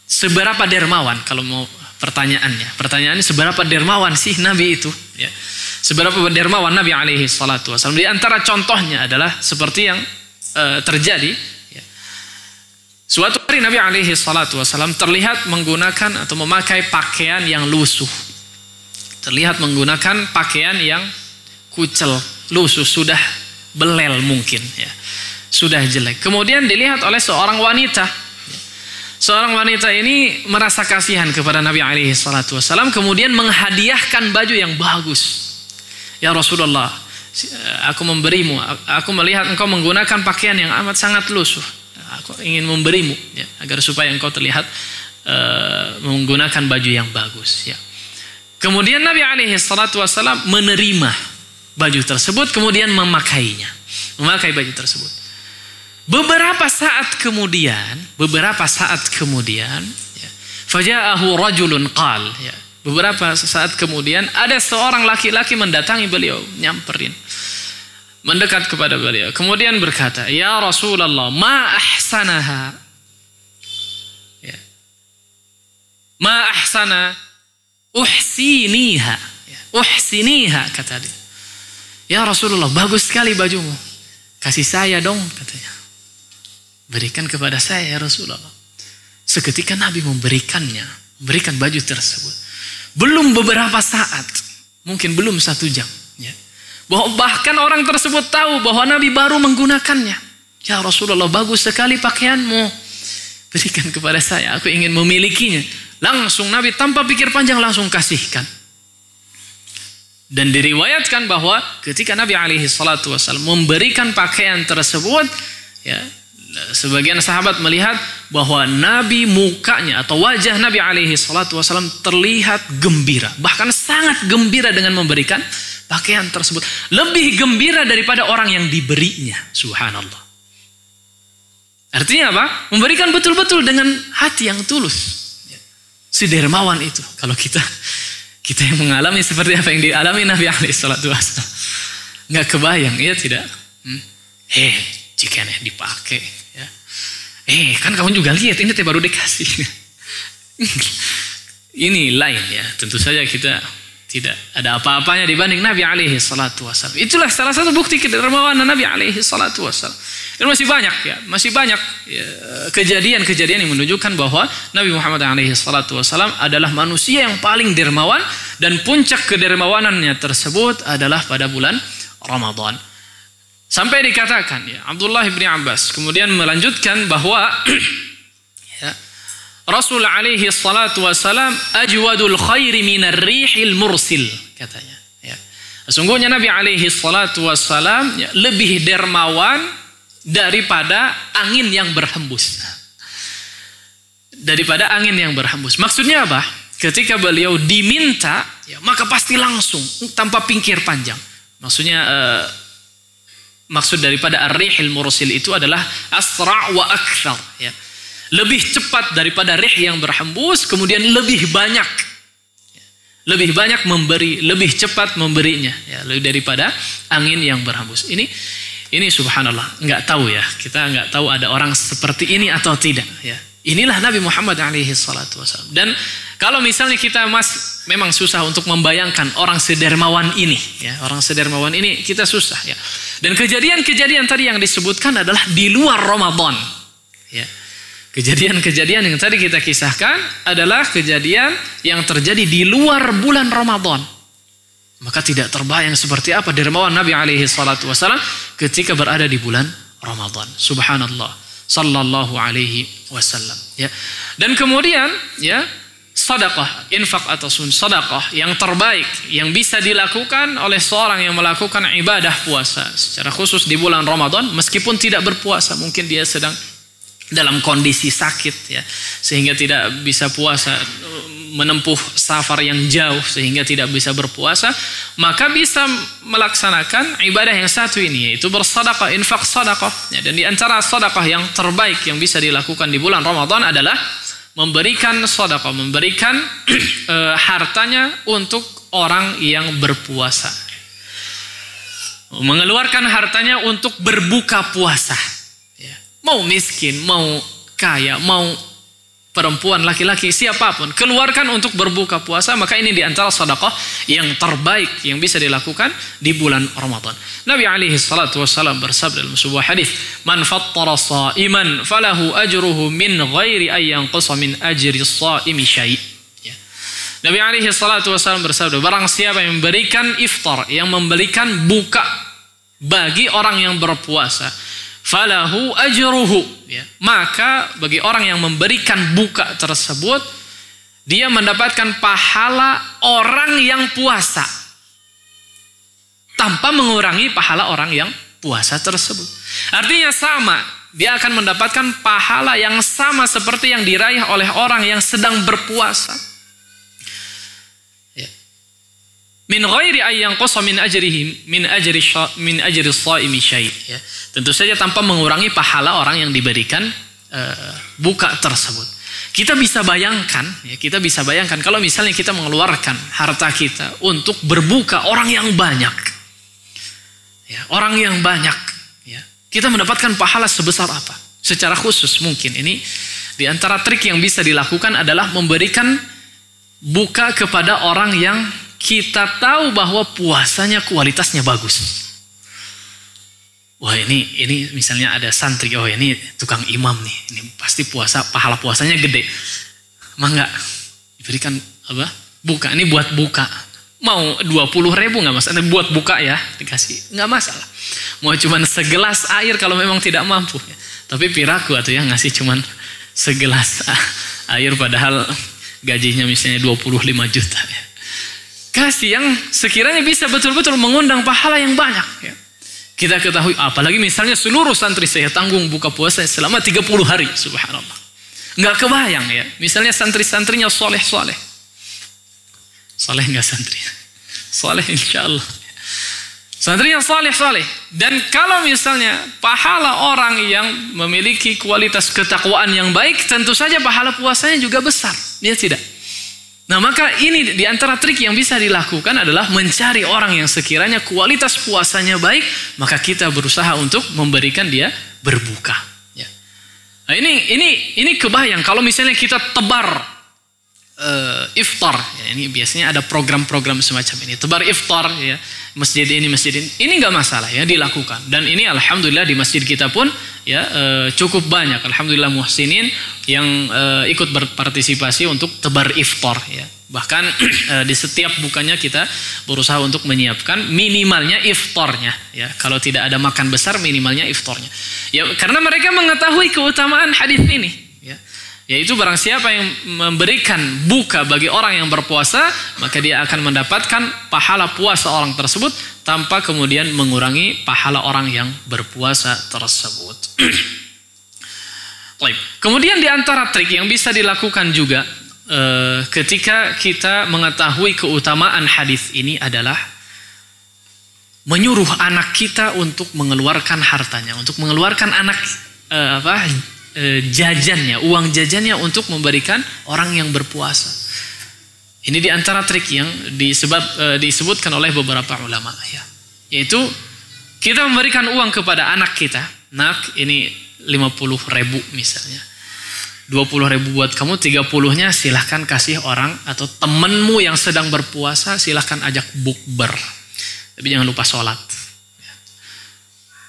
seberapa dermawan, kalau mau pertanyaannya seberapa dermawan sih Nabi itu, ya. Seberapa dermawan Nabi alaihi salatu wasallam. Di antara contohnya adalah seperti yang terjadi, ya. Suatu hari Nabi alaihi salatu wasallam terlihat menggunakan atau memakai pakaian yang lusuh. Terlihat menggunakan pakaian yang kucel, lusuh, sudah belel mungkin, ya. Sudah jelek. Kemudian dilihat oleh seorang wanita. Seorang wanita ini merasa kasihan kepada Nabi alaihi salatu wasallam, kemudian menghadiahkan baju yang bagus. Ya Rasulullah, aku memberimu, aku melihat engkau menggunakan pakaian yang amat sangat lusuh. Aku ingin memberimu, ya, agar supaya engkau terlihat menggunakan baju yang bagus. Ya. Kemudian Nabi alaihi salatu wasallam menerima baju tersebut, kemudian memakai baju tersebut. Beberapa saat kemudian, ya, faja'ahu rajulun qal, ya, beberapa saat kemudian ada seorang laki-laki mendatangi beliau, nyamperin, mendekat kepada beliau, kemudian berkata, "Ya Rasulullah, ma ahsanaha." Ya. Ma ahsana uhsiniha. Ya. Uhsiniha, kata dia. "Ya Rasulullah, bagus sekali bajumu. Kasih saya dong," katanya. "Berikan kepada saya ya Rasulullah." Seketika Nabi memberikan baju tersebut. Belum beberapa saat, mungkin belum 1 jam, ya. Bahkan orang tersebut tahu bahwa Nabi baru menggunakannya. "Ya Rasulullah, bagus sekali pakaianmu. Berikan kepada saya, aku ingin memilikinya." Langsung Nabi tanpa pikir panjang langsung kasihkan. Dan diriwayatkan bahwa ketika Nabi alaihi salatu wasallam memberikan pakaian tersebut, ya, sebagian sahabat melihat bahwa Nabi mukanya atau wajah Nabi alaihi salatu wasallam terlihat gembira, bahkan sangat gembira dengan memberikan pakaian tersebut, lebih gembira daripada orang yang diberinya. Subhanallah. Artinya apa? Memberikan betul-betul dengan hati yang tulus. Si dermawan itu. Kalau kita yang mengalami seperti apa yang dialami Nabi alaihi salatu wasallam, nggak kebayang, ya tidak? Jika dipakai, ya. Kan kamu juga lihat ini baru dikasih. Ini lain, ya. Tentu saja kita tidak ada apa-apanya dibanding Nabi alaihi salatu wasallam. Itulah salah satu bukti kedermawanan Nabi alaihi salatu wasallam. Dan masih banyak ya, kejadian-kejadian yang menunjukkan bahwa Nabi Muhammad alaihi salatu wasallam adalah manusia yang paling dermawan, dan puncak kedermawanannya tersebut adalah pada bulan Ramadan. Sampai dikatakan, ya, Abdullah bin Abbas kemudian melanjutkan bahwa ya, Rasul alaihi salatu wasalam ajwadul khairi minar rihil mursil, katanya. Ya. Sesungguhnya Nabi alaihi salatu wasalam, ya, lebih dermawan daripada angin yang berhembus. Daripada angin yang berhembus. Maksudnya apa? Ketika beliau diminta, ya, maka pasti langsung tanpa pikir panjang. Maksudnya maksud daripada ar-rihil mursil itu adalah asra' wa akthar, ya. Lebih cepat daripada rih yang berhembus, kemudian lebih banyak. Lebih banyak memberi, lebih cepat memberinya, ya, lebih daripada angin yang berhembus. Ini subhanallah, nggak tahu ya, kita nggak tahu ada orang seperti ini atau tidak, ya. Inilah Nabi Muhammad alaihi salatu wasallam. Dan kalau misalnya kita memang susah untuk membayangkan orang sedermawan ini, ya, orang sedermawan ini kita susah, ya. Dan kejadian-kejadian tadi yang disebutkan adalah di luar Ramadan, ya. Kejadian-kejadian yang tadi kita kisahkan adalah kejadian yang terjadi di luar bulan Ramadan. Maka tidak terbayang seperti apa dermawan Nabi alaihi salatu wasallam ketika berada di bulan Ramadan. Subhanallah. Sallallahu alaihi wasallam, ya. Dan kemudian, ya, sedekah, infak atau sedekah yang terbaik yang bisa dilakukan oleh seorang yang melakukan ibadah puasa secara khusus di bulan Ramadan meskipun tidak berpuasa, mungkin dia sedang dalam kondisi sakit, ya, sehingga tidak bisa puasa, menempuh safar yang jauh sehingga tidak bisa berpuasa, maka bisa melaksanakan ibadah yang satu ini, yaitu bersedekah, infak sedekah, ya. Dan di antara sedekah yang terbaik yang bisa dilakukan di bulan Ramadan adalah memberikan sedekah, memberikan hartanya untuk orang yang berpuasa, mengeluarkan hartanya untuk berbuka puasa, ya. Mau miskin, mau kaya, mau perempuan, laki-laki, siapapun, keluarkan untuk berbuka puasa, maka ini diantara sedekah yang terbaik yang bisa dilakukan di bulan Ramadan. Nabi alaihi salatu wassalam bersabda dalam sebuah hadis, "Man fattara sha'iman falahu ajruhu min ghairi an yanqusa min ajri shaimi syai'." Ya. Nabi alaihi salatu wassalam bersabda, barang siapa yang memberikan iftar, yang memberikan buka bagi orang yang berpuasa, falahu ajruhu, ya, maka bagi orang yang memberikan buka tersebut dia mendapatkan pahala orang yang puasa tanpa mengurangi pahala orang yang puasa tersebut. Artinya sama, dia akan mendapatkan pahala yang sama seperti yang diraih oleh orang yang sedang berpuasa. Min ghairi ayyan qasa min ajrihi min ajri shaimi syai', ya. Tentu saja tanpa mengurangi pahala orang yang diberikan buka tersebut. Kita bisa bayangkan, ya, kita bisa bayangkan kalau misalnya kita mengeluarkan harta kita untuk berbuka orang yang banyak, ya, orang yang banyak, ya, kita mendapatkan pahala sebesar apa? Secara khusus mungkin ini di antara trik yang bisa dilakukan adalah memberikan buka kepada orang yang kita tahu bahwa puasanya kualitasnya bagus. Wah, ini misalnya ada santri, oh ini tukang imam nih, ini pasti pahala puasanya gede. Mangga diberikan apa? Buka, ini buat buka. Mau 20.000 nggak masalah, buat buka ya, dikasih, nggak masalah. Mau cuman segelas air kalau memang tidak mampu. Tapi piraku atau ya ngasih cuman segelas air padahal gajinya misalnya 25 juta. Ya. Kasih yang sekiranya bisa betul-betul mengundang pahala yang banyak, ya. Kita ketahui, apalagi misalnya seluruh santri saya tanggung buka puasa selama 30 hari, subhanallah. Nggak kebayang, ya. Misalnya santri-santrinya soleh-soleh. Soleh nggak santri? Soleh insya Allah. Santrinya soleh-soleh. Dan kalau misalnya pahala orang yang memiliki kualitas ketakwaan yang baik, tentu saja pahala puasanya juga besar. Dia tidak. Nah, maka ini diantara trik yang bisa dilakukan adalah mencari orang yang sekiranya kualitas puasanya baik, maka kita berusaha untuk memberikan dia berbuka. Ya. Nah, ini kebayang kalau misalnya kita tebar iftar, ya, ini biasanya ada program-program semacam ini, tebar iftar, ya, masjid ini nggak masalah, ya, dilakukan. Dan ini alhamdulillah di masjid kita pun, ya, cukup banyak alhamdulillah muhsinin yang ikut berpartisipasi untuk tebar iftar, ya. Bahkan di setiap bukanya kita berusaha untuk menyiapkan minimalnya iftarnya, ya. Kalau tidak ada makan besar minimalnya iftarnya, ya, karena mereka mengetahui keutamaan hadis ini, ya. Yaitu barang siapa yang memberikan buka bagi orang yang berpuasa, maka dia akan mendapatkan pahala puasa orang tersebut tanpa kemudian mengurangi pahala orang yang berpuasa tersebut. Kemudian di antara trik yang bisa dilakukan juga ketika kita mengetahui keutamaan hadis ini adalah menyuruh anak kita untuk mengeluarkan hartanya, untuk mengeluarkan jajannya, uang jajannya untuk memberikan orang yang berpuasa. Ini di antara trik yang disebutkan oleh beberapa ulama, ya. Yaitu kita memberikan uang kepada anak kita. Nak, ini 50.000 misalnya. 20.000 buat kamu, 30-nya silahkan kasih orang atau temenmu yang sedang berpuasa, silahkan ajak bukber. Tapi jangan lupa sholat.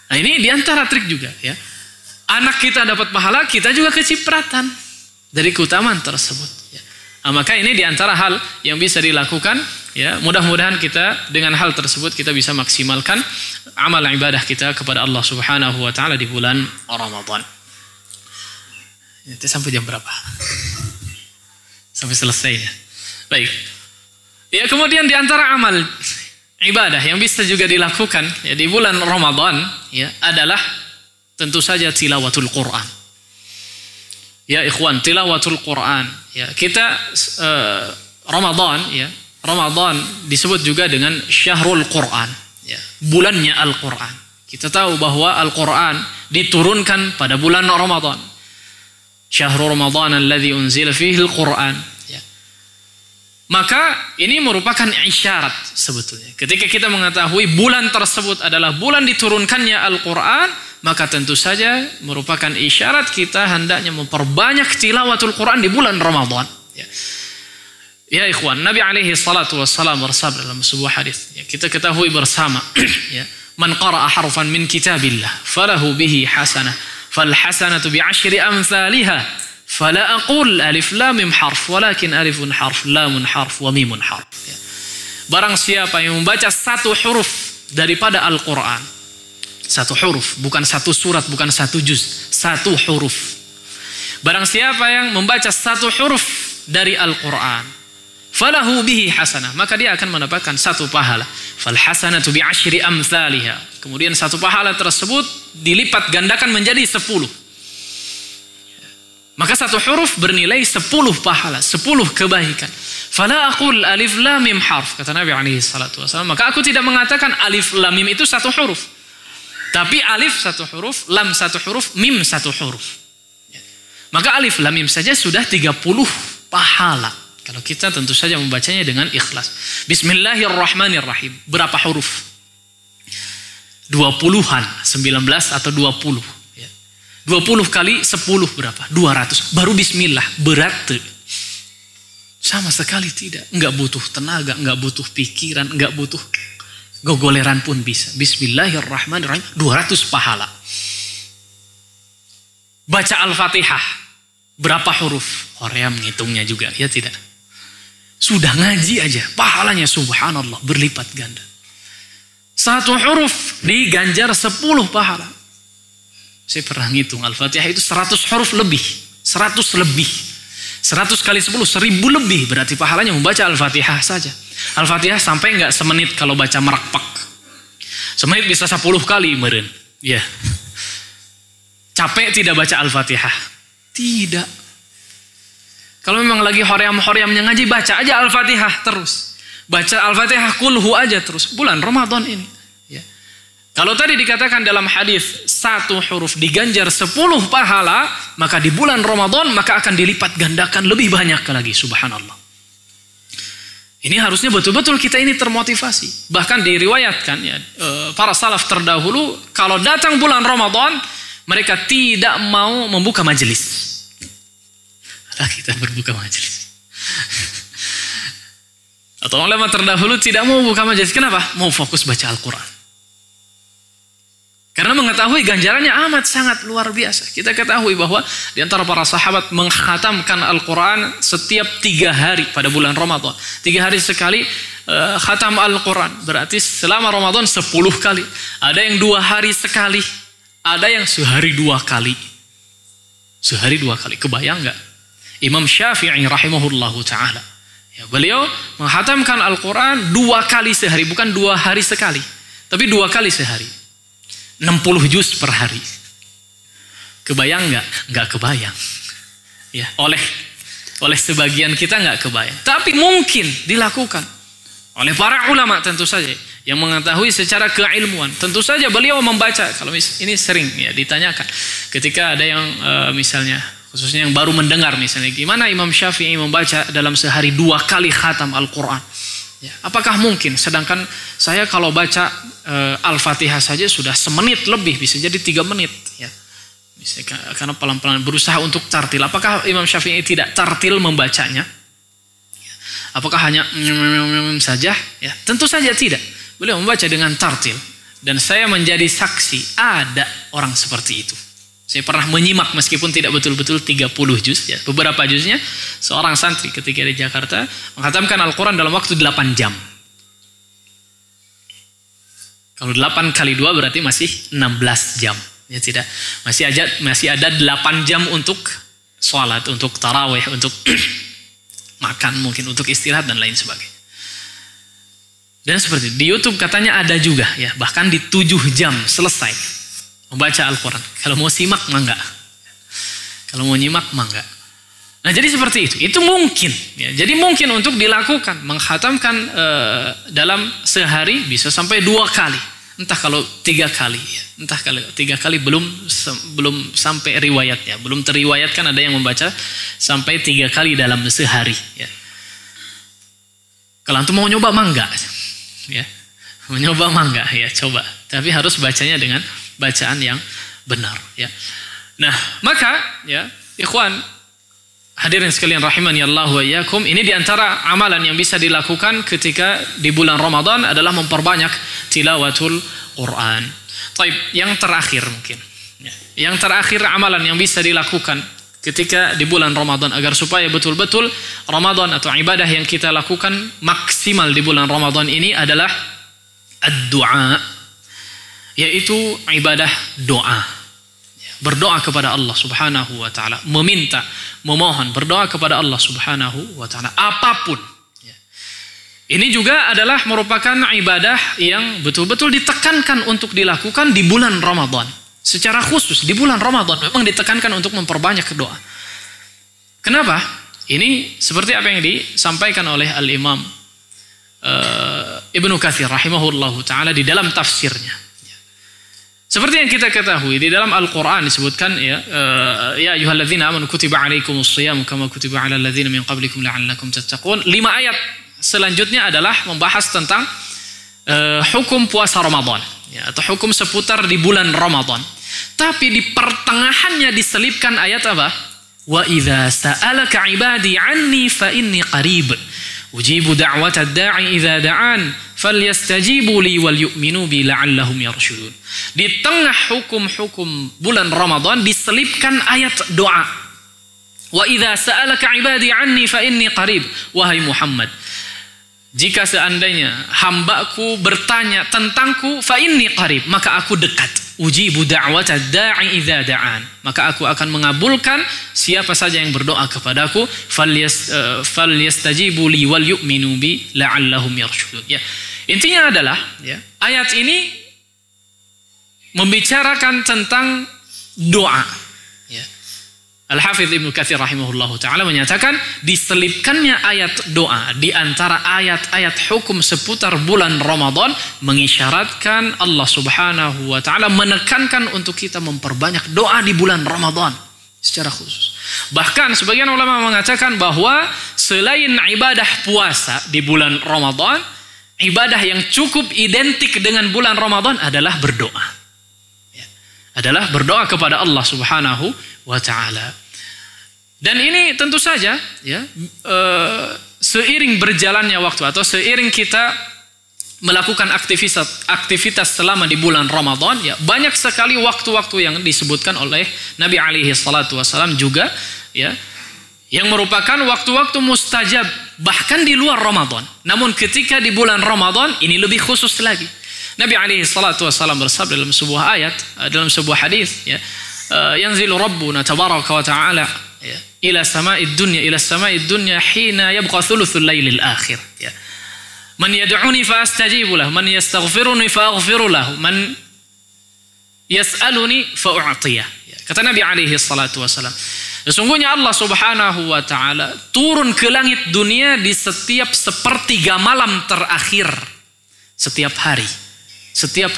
Nah, ini di antara trik juga, ya. Anak kita dapat pahala, kita juga kecipratan dari keutamaan tersebut. Ya. Nah, maka ini di antara hal yang bisa dilakukan. Ya, mudah-mudahan kita dengan hal tersebut kita bisa maksimalkan amal ibadah kita kepada Allah Subhanahu wa taala di bulan Ramadan. Itu sampai jam berapa? Sampai selesai ya. Baik. Ya, kemudian di antara amal ibadah yang bisa juga dilakukan ya di bulan Ramadan ya adalah tentu saja tilawatul Quran. Ya ikhwan, tilawatul Quran. Ya, kita Ramadan disebut juga dengan syahrul Quran. Ya, bulannya Al-Quran. Kita tahu bahwa Al-Quran diturunkan pada bulan Ramadan. Syahrul Ramadan alladzi unzila fihi Al-Quran. Ya. Maka ini merupakan isyarat sebetulnya. Ketika kita mengetahui bulan tersebut adalah bulan diturunkannya Al-Quran, maka tentu saja merupakan isyarat kita hendaknya memperbanyak tilawatul Quran di bulan Ramadan. Ya, ya ikhwan, Nabi alaihi salatu wassalam bersabda dalam sebuah hadis. Ya, kita ketahui bersama, ya, man qara'a harfan min kitabillah falahu bihi hasanah, fal hasanatu bi 10 amsalha, fala aqul alif lam mim harf, walakin alifun harf, lamun harf, wa mimun harf. Ya. Barang siapa yang membaca satu huruf daripada Al-Quran, satu huruf, bukan satu surat, bukan satu juz, satu huruf. Barang siapa yang membaca satu huruf dari Al-Quran, falahu bihi hasanah, maka dia akan mendapatkan satu pahala. Fal hasanatu bi 10 amsalha. Kemudian satu pahala tersebut dilipat gandakan menjadi 10. Maka satu huruf bernilai 10 pahala, 10 kebaikan. Fala aqul alif lam mim harf, kata Nabi alaihi salatu wasallam, maka aku tidak mengatakan alif lam mim itu satu huruf. Tapi alif satu huruf, lam satu huruf, mim satu huruf. Maka alif lam mim saja sudah 30 pahala. Kalau kita tentu saja membacanya dengan ikhlas. Bismillahirrahmanirrahim. Berapa huruf? 20-an, 19 atau 20. 20 kali 10 berapa? 200. Baru bismillah, berat. Sama sekali tidak. Enggak butuh tenaga, enggak butuh pikiran, enggak butuh gogoleran pun bisa. Bismillahirrahmanirrahim, 200 pahala. Baca Al-Fatihah, berapa huruf? Orang menghitungnya juga, ya tidak? Sudah ngaji aja, pahalanya subhanallah, berlipat ganda. Satu huruf diganjar 10 pahala. Saya pernah ngitung, Al-Fatihah itu 100 huruf lebih. 100 lebih. 100 kali 10, 1000 lebih. Berarti pahalanya membaca Al-Fatihah saja. Al-Fatihah sampai enggak semenit kalau baca merakpak. Semenit bisa 10 kali meren. Ya. Capek tidak baca Al-Fatihah? Tidak. Kalau memang lagi hoream-horeamnya ngaji, baca aja Al-Fatihah terus. Baca Al-Fatihah kulhu aja terus. Bulan Ramadan ini. Ya. Kalau tadi dikatakan dalam hadis satu huruf diganjar 10 pahala, maka di bulan Ramadan maka akan dilipat gandakan lebih banyak lagi. Subhanallah. Ini harusnya betul-betul kita ini termotivasi. Bahkan diriwayatkan ya, para salaf terdahulu kalau datang bulan Ramadan mereka tidak mau membuka majelis. Kita berbuka majelis. Atau ulama terdahulu tidak mau buka majelis. Kenapa? Mau fokus baca Al-Quran. Karena mengetahui ganjarannya amat sangat luar biasa. Kita ketahui bahwa di antara para sahabat mengkhatamkan Al-Quran setiap 3 hari pada bulan Ramadan. 3 hari sekali khatam Al-Quran. Berarti selama Ramadan 10 kali. Ada yang 2 hari sekali. Ada yang sehari 2 kali. Sehari 2 kali. Kebayang nggak? Imam Syafi'i rahimahullahu ta'ala. Ya, beliau menghatamkan Al-Quran 2 kali sehari, bukan 2 hari sekali, tapi 2 kali sehari. 60 juz per hari. Kebayang nggak? Nggak kebayang. Ya, oleh sebagian kita nggak kebayang. Tapi mungkin dilakukan oleh para ulama tentu saja yang mengetahui secara keilmuan. Tentu saja beliau membaca. Kalau ini sering ya ditanyakan ketika ada yang misalnya khususnya yang baru mendengar misalnya, gimana Imam Syafi'i membaca dalam sehari 2 kali khatam Al-Quran? Ya, apakah mungkin? Sedangkan saya kalau baca Al-Fatihah saja sudah semenit lebih, bisa jadi 3 menit. Ya. Karena pelan-pelan berusaha untuk tartil. Apakah Imam Syafi'i tidak tartil membacanya? Apakah hanya saja? Ya, tentu saja tidak. Beliau membaca dengan tartil. Dan saya menjadi saksi ada orang seperti itu. Saya pernah menyimak meskipun tidak betul-betul 30 juz. Ya. Beberapa juznya seorang santri ketika di Jakarta menghatamkan Al-Quran dalam waktu 8 jam. Kalau 8 kali 2 berarti masih 16 jam. Ya tidak, masih ada 8 jam untuk sholat, untuk tarawih, untuk makan, mungkin untuk istirahat dan lain sebagainya. Dan seperti di YouTube katanya ada juga ya, bahkan di 7 jam selesai membaca Al-Quran. Kalau mau simak mah enggak. Kalau mau nyimak mah enggak. Nah jadi seperti itu. Itu mungkin ya. Jadi mungkin untuk dilakukan, menghatamkan dalam sehari bisa sampai 2 kali. Entah kalau 3 kali ya. Entah kalau 3 kali belum sampai riwayatnya. Belum teriwayatkan ada yang membaca sampai 3 kali dalam sehari ya. Kalau antum mau nyoba mah enggak ya. Mau nyoba mah enggak ya, coba. Tapi harus bacanya dengan bacaan yang benar ya. Nah, maka ya, ikhwan hadirin sekalian rahimani Allah wa iyyakum, ini diantara amalan yang bisa dilakukan ketika di bulan Ramadan adalah memperbanyak tilawatul Quran. Taib, yang terakhir mungkin. Ya. Yang terakhir amalan yang bisa dilakukan ketika di bulan Ramadan agar supaya betul-betul Ramadan atau ibadah yang kita lakukan maksimal di bulan Ramadan ini adalah ad-du'a, yaitu ibadah doa. Berdoa kepada Allah Subhanahu wa taala, meminta, memohon, berdoa kepada Allah Subhanahu wa taala apapun. Ini juga adalah merupakan ibadah yang betul-betul ditekankan untuk dilakukan di bulan Ramadan. Secara khusus di bulan Ramadan memang ditekankan untuk memperbanyak doa. Kenapa? Ini seperti apa yang disampaikan oleh Al-Imam Ibnu Katsir rahimahullahu taala di dalam tafsirnya. Seperti yang kita ketahui di dalam Al-Quran disebutkan ya ayyuhalladzina amanu kutiba alaikumus shiyam kama kutiba alal ladzina min qablikum la'allakum tattaqun. 5 ayat selanjutnya adalah membahas tentang hukum puasa Ramadan ya, atau hukum seputar di bulan Ramadan. Tapi di pertengahannya diselipkan ayat apa? Wa idza sa'alaka 'ibadi 'anni fa inni qarib ujibu da'watad da'i idza da'an falyastajibu li wal yu'minu bi la'allahum yarshudun. Di tengah hukum-hukum bulan Ramadan diselipkan ayat doa. Wa idza sa'alaka 'ibadi 'anni fa inni qarib. Wahai Muhammad, jika seandainya hambaku bertanya tentangku, fa inni qarib, maka aku dekat. Ujibu da'watad da'i idza da'an, maka aku akan mengabulkan siapa saja yang berdoa kepadaku. Falyastajibu li wal yu'minu bi la'allahum yarshudun. Ya. Intinya adalah ya, ayat ini membicarakan tentang doa. Ya. Al-Hafidz Ibnu Katsir rahimahullahu taala menyatakan diselipkannya ayat doa di antara ayat-ayat hukum seputar bulan Ramadan mengisyaratkan Allah Subhanahu wa taala menekankan untuk kita memperbanyak doa di bulan Ramadan secara khusus. Bahkan sebagian ulama mengatakan bahwa selain ibadah puasa di bulan Ramadan, ibadah yang cukup identik dengan bulan Ramadan adalah berdoa. Ya. Adalah berdoa kepada Allah Subhanahu wa ta'ala. Dan ini tentu saja ya, seiring berjalannya waktu atau seiring kita melakukan aktivitas selama di bulan Ramadan ya, banyak sekali waktu-waktu yang disebutkan oleh Nabi alaihi salatu wasallam juga ya, yang merupakan waktu-waktu mustajab bahkan di luar Ramadan. Namun ketika di bulan Ramadan ini lebih khusus lagi. Nabi alaihi salatu wasallam bersabda dalam sebuah ayat, dalam sebuah hadis ya, yanzilu rabbuna tabaraka wa ta'ala ya, ila sama'id dunya hina yabqa thuluthul lailil akhir, ya. Man yad'uni fa astajibu lahu, man yastaghfiruni fa aghfiru lahu, man yas'aluni fa u'tiyah. Ya. Kata Nabi alaihi salatu wasallam, sesungguhnya Allah Subhanahu wa taala turun ke langit dunia di setiap sepertiga malam terakhir. Setiap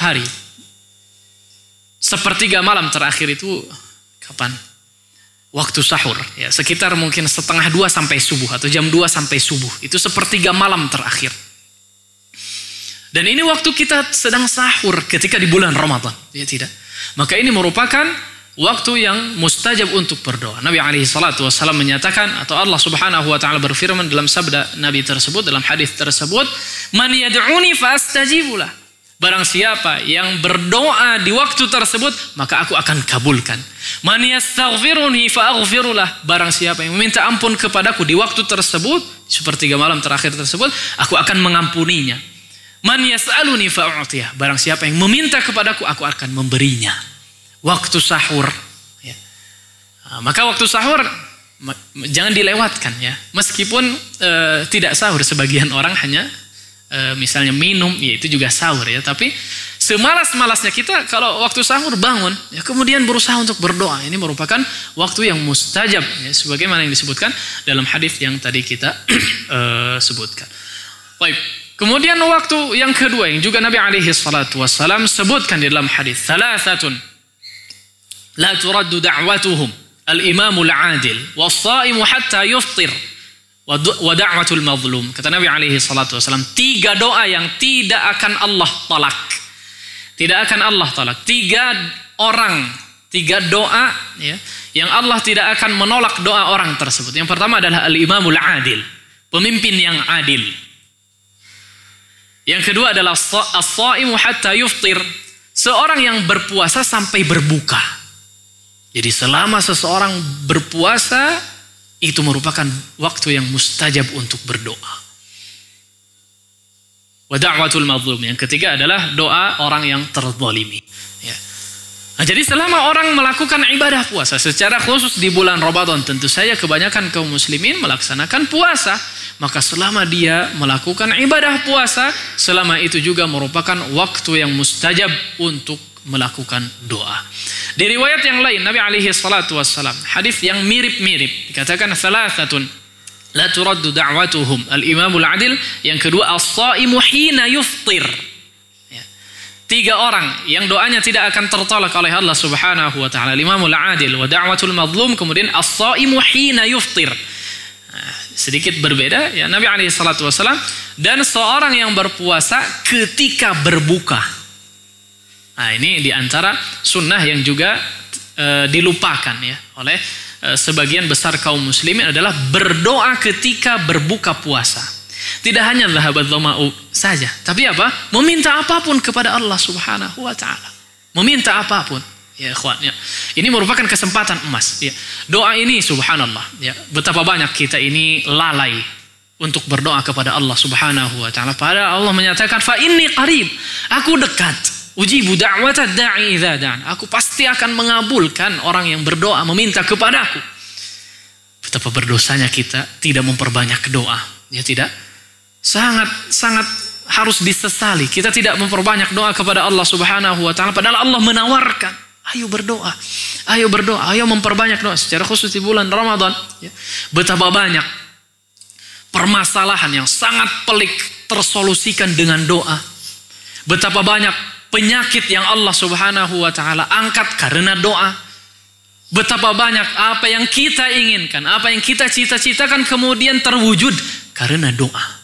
hari. Sepertiga malam terakhir itu kapan? Waktu sahur, ya, sekitar mungkin 1:30 sampai subuh atau jam 2 sampai subuh. Itu sepertiga malam terakhir. Dan ini waktu kita sedang sahur ketika di bulan Ramadan, ya tidak. Maka ini merupakan waktu yang mustajab untuk berdoa. Nabi alaihi salatu wasallam menyatakan, atau Allah Subhanahu wa taala berfirman dalam sabda Nabi tersebut, dalam hadis tersebut, "Man yad'uni fa astajibu lah." Barang siapa yang berdoa di waktu tersebut, maka aku akan kabulkan. Man yastaghfiruni fa aghfiru lah. Barang siapa yang meminta ampun kepadaku di waktu tersebut, sepertiga malam terakhir tersebut, aku akan mengampuninya. Man yas'aluni fa u'tiyah. Barang siapa yang meminta kepadaku, aku akan memberinya. Waktu sahur, ya. Maka waktu sahur jangan dilewatkan, ya. Meskipun tidak sahur, sebagian orang hanya misalnya minum, ya itu juga sahur, ya. Tapi semalas-malasnya kita kalau waktu sahur bangun, ya, kemudian berusaha untuk berdoa. Ini merupakan waktu yang mustajab, ya, sebagaimana yang disebutkan dalam hadis yang tadi kita sebutkan. Baik. Kemudian waktu yang kedua yang juga Nabi alaihi salatu wassalam sebutkan di dalam hadis, "Thalathatun la turaddu da'watuhum al-imamul 'adil was-sha'imu hatta yuftir wa da'watul mazlum." Kata Nabi alaihi salatu wasallam, 3 doa yang tidak akan Allah tolak. Tidak akan Allah tolak. 3 doa, ya, yang Allah tidak akan menolak doa orang tersebut. Yang pertama adalah al-imamul 'adil, pemimpin yang adil. Yang kedua adalah as-shaimu hatta yuftir, seorang yang berpuasa sampai berbuka. Jadi selama seseorang berpuasa, itu merupakan waktu yang mustajab untuk berdoa. Wa da'watul mazlum, yang ketiga adalah doa orang yang terzalimi, ya. Nah, jadi selama orang melakukan ibadah puasa secara khusus di bulan Ramadan, tentu saja kebanyakan kaum muslimin melaksanakan puasa. Maka selama dia melakukan ibadah puasa, selama itu juga merupakan waktu yang mustajab untuk melakukan doa. Di riwayat yang lain, Nabi alaihi salatu wassalam, hadis yang mirip-mirip, dikatakan thalathatun la turaddu da'watuhum al-imamul 'adil, yang kedua as-shaimu hina yuftir. 3 orang yang doanya tidak akan tertolak oleh Allah Subhanahu wa taala, al-imamul 'adil wa da'watul mazlum, kemudian as-shaimu hina yuftir. Sedikit berbeda, ya, Nabi alaihi salatu wasallam, dan seorang yang berpuasa ketika berbuka. Nah, ini diantara sunnah yang juga dilupakan, ya, oleh sebagian besar kaum muslimin adalah berdoa ketika berbuka puasa. Tidak hanya dhahabat dhama'u saja, tapi apa? Meminta apapun kepada Allah Subhanahu wa taala. Meminta apapun. Ya ikhwan, ya. Ini merupakan kesempatan emas, ya. Doa ini subhanallah, ya. Betapa banyak kita ini lalai untuk berdoa kepada Allah Subhanahu wa taala. Padahal Allah menyatakan, "Fa inni qarib." Aku dekat. Ujibu da'watad da'i idza da'an. Aku pasti akan mengabulkan orang yang berdoa meminta kepadaku. Betapa berdosanya kita tidak memperbanyak doa, ya tidak? Sangat harus disesali. Kita tidak memperbanyak doa kepada Allah Subhanahu wa taala, padahal Allah menawarkan, ayo berdoa, ayo memperbanyak doa. Secara khusus di bulan Ramadan, ya, betapa banyak permasalahan yang sangat pelik tersolusikan dengan doa. Betapa banyak penyakit yang Allah Subhanahu wa taala angkat karena doa. Betapa banyak apa yang kita inginkan, apa yang kita cita-citakan kemudian terwujud karena doa.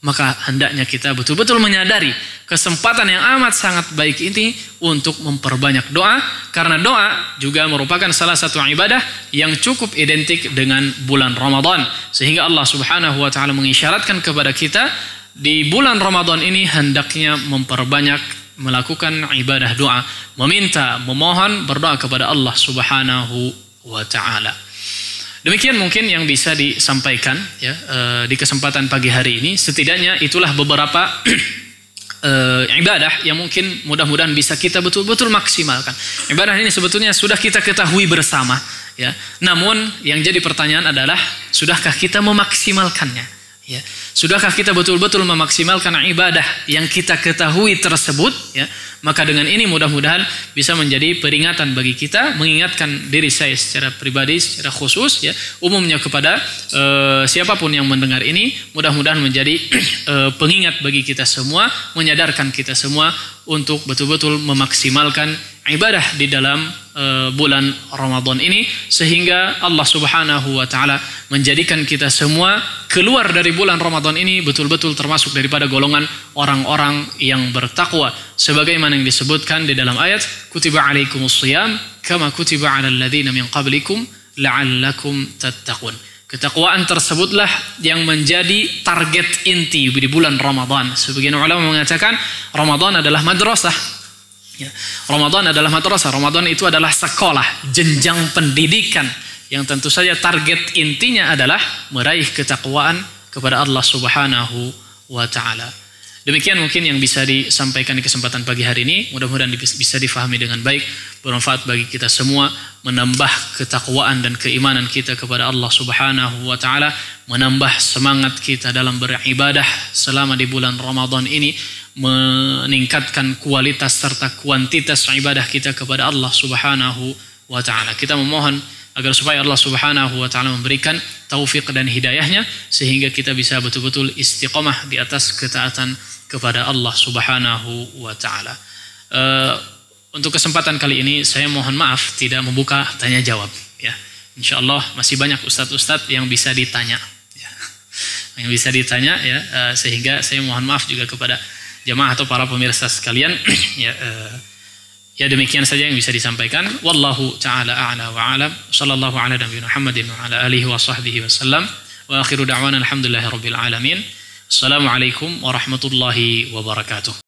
Maka hendaknya kita betul-betul menyadari kesempatan yang amat sangat baik ini untuk memperbanyak doa. Karena doa juga merupakan salah satu ibadah yang cukup identik dengan bulan Ramadan. Sehingga Allah Subhanahu wa ta'ala mengisyaratkan kepada kita di bulan Ramadan ini hendaknya memperbanyak melakukan ibadah doa. Meminta, memohon, berdoa kepada Allah Subhanahu wa ta'ala. Demikian mungkin yang bisa disampaikan, ya, di kesempatan pagi hari ini. Setidaknya itulah beberapa ibadah yang mungkin mudah-mudahan bisa kita betul-betul maksimalkan. Ibadah ini sebetulnya sudah kita ketahui bersama, ya. Namun yang jadi pertanyaan adalah, sudahkah kita memaksimalkannya? Ya, sudahkah kita betul-betul memaksimalkan ibadah yang kita ketahui tersebut? Ya, maka dengan ini mudah-mudahan bisa menjadi peringatan bagi kita, mengingatkan diri saya secara pribadi, secara khusus, ya, umumnya kepada siapapun yang mendengar ini, mudah-mudahan menjadi pengingat bagi kita semua, menyadarkan kita semua untuk betul-betul memaksimalkan ibadah di dalam bulan Ramadan ini, sehingga Allah Subhanahu wa taala menjadikan kita semua keluar dari bulan Ramadan ini betul-betul termasuk daripada golongan orang-orang yang bertakwa, sebagaimana yang disebutkan di dalam ayat kutiba alaikumus shiyam kama kutiba alal ladzina min qablikum la'allakum tattaqun. Ketakwaan tersebutlah yang menjadi target inti di bulan Ramadan. Sebagian ulama mengatakan Ramadan adalah madrasah. Ya, Ramadan adalah madrasah. Ramadan itu adalah sekolah, jenjang pendidikan yang tentu saja target intinya adalah meraih ketakwaan kepada Allah Subhanahu wa taala. Demikian mungkin yang bisa disampaikan di kesempatan pagi hari ini. Mudah-mudahan bisa difahami dengan baik, bermanfaat bagi kita semua, menambah ketakwaan dan keimanan kita kepada Allah Subhanahu wa taala, menambah semangat kita dalam beribadah selama di bulan Ramadan ini, meningkatkan kualitas serta kuantitas ibadah kita kepada Allah Subhanahu wa taala. Kita memohon agar supaya Allah Subhanahu wa taala memberikan taufik dan hidayahnya sehingga kita bisa betul-betul istiqamah di atas ketaatan kepada Allah Subhanahu wa taala. Untuk kesempatan kali ini saya mohon maaf tidak membuka tanya jawab, ya. Insyaallah masih banyak ustadz-ustadz yang bisa ditanya, ya. Yang bisa ditanya, ya, sehingga saya mohon maaf juga kepada jamaah atau para pemirsa sekalian, ya demikian saja yang bisa disampaikan. Wallahu taala a'la wa a'lam. Sallallahu ala nabiyina Muhammadin wa ala alihi wa sahbihi wasallam. Wa akhiru da'wana alhamdulillahirabbil alamin. Assalamualaikum warahmatullahi wabarakatuh.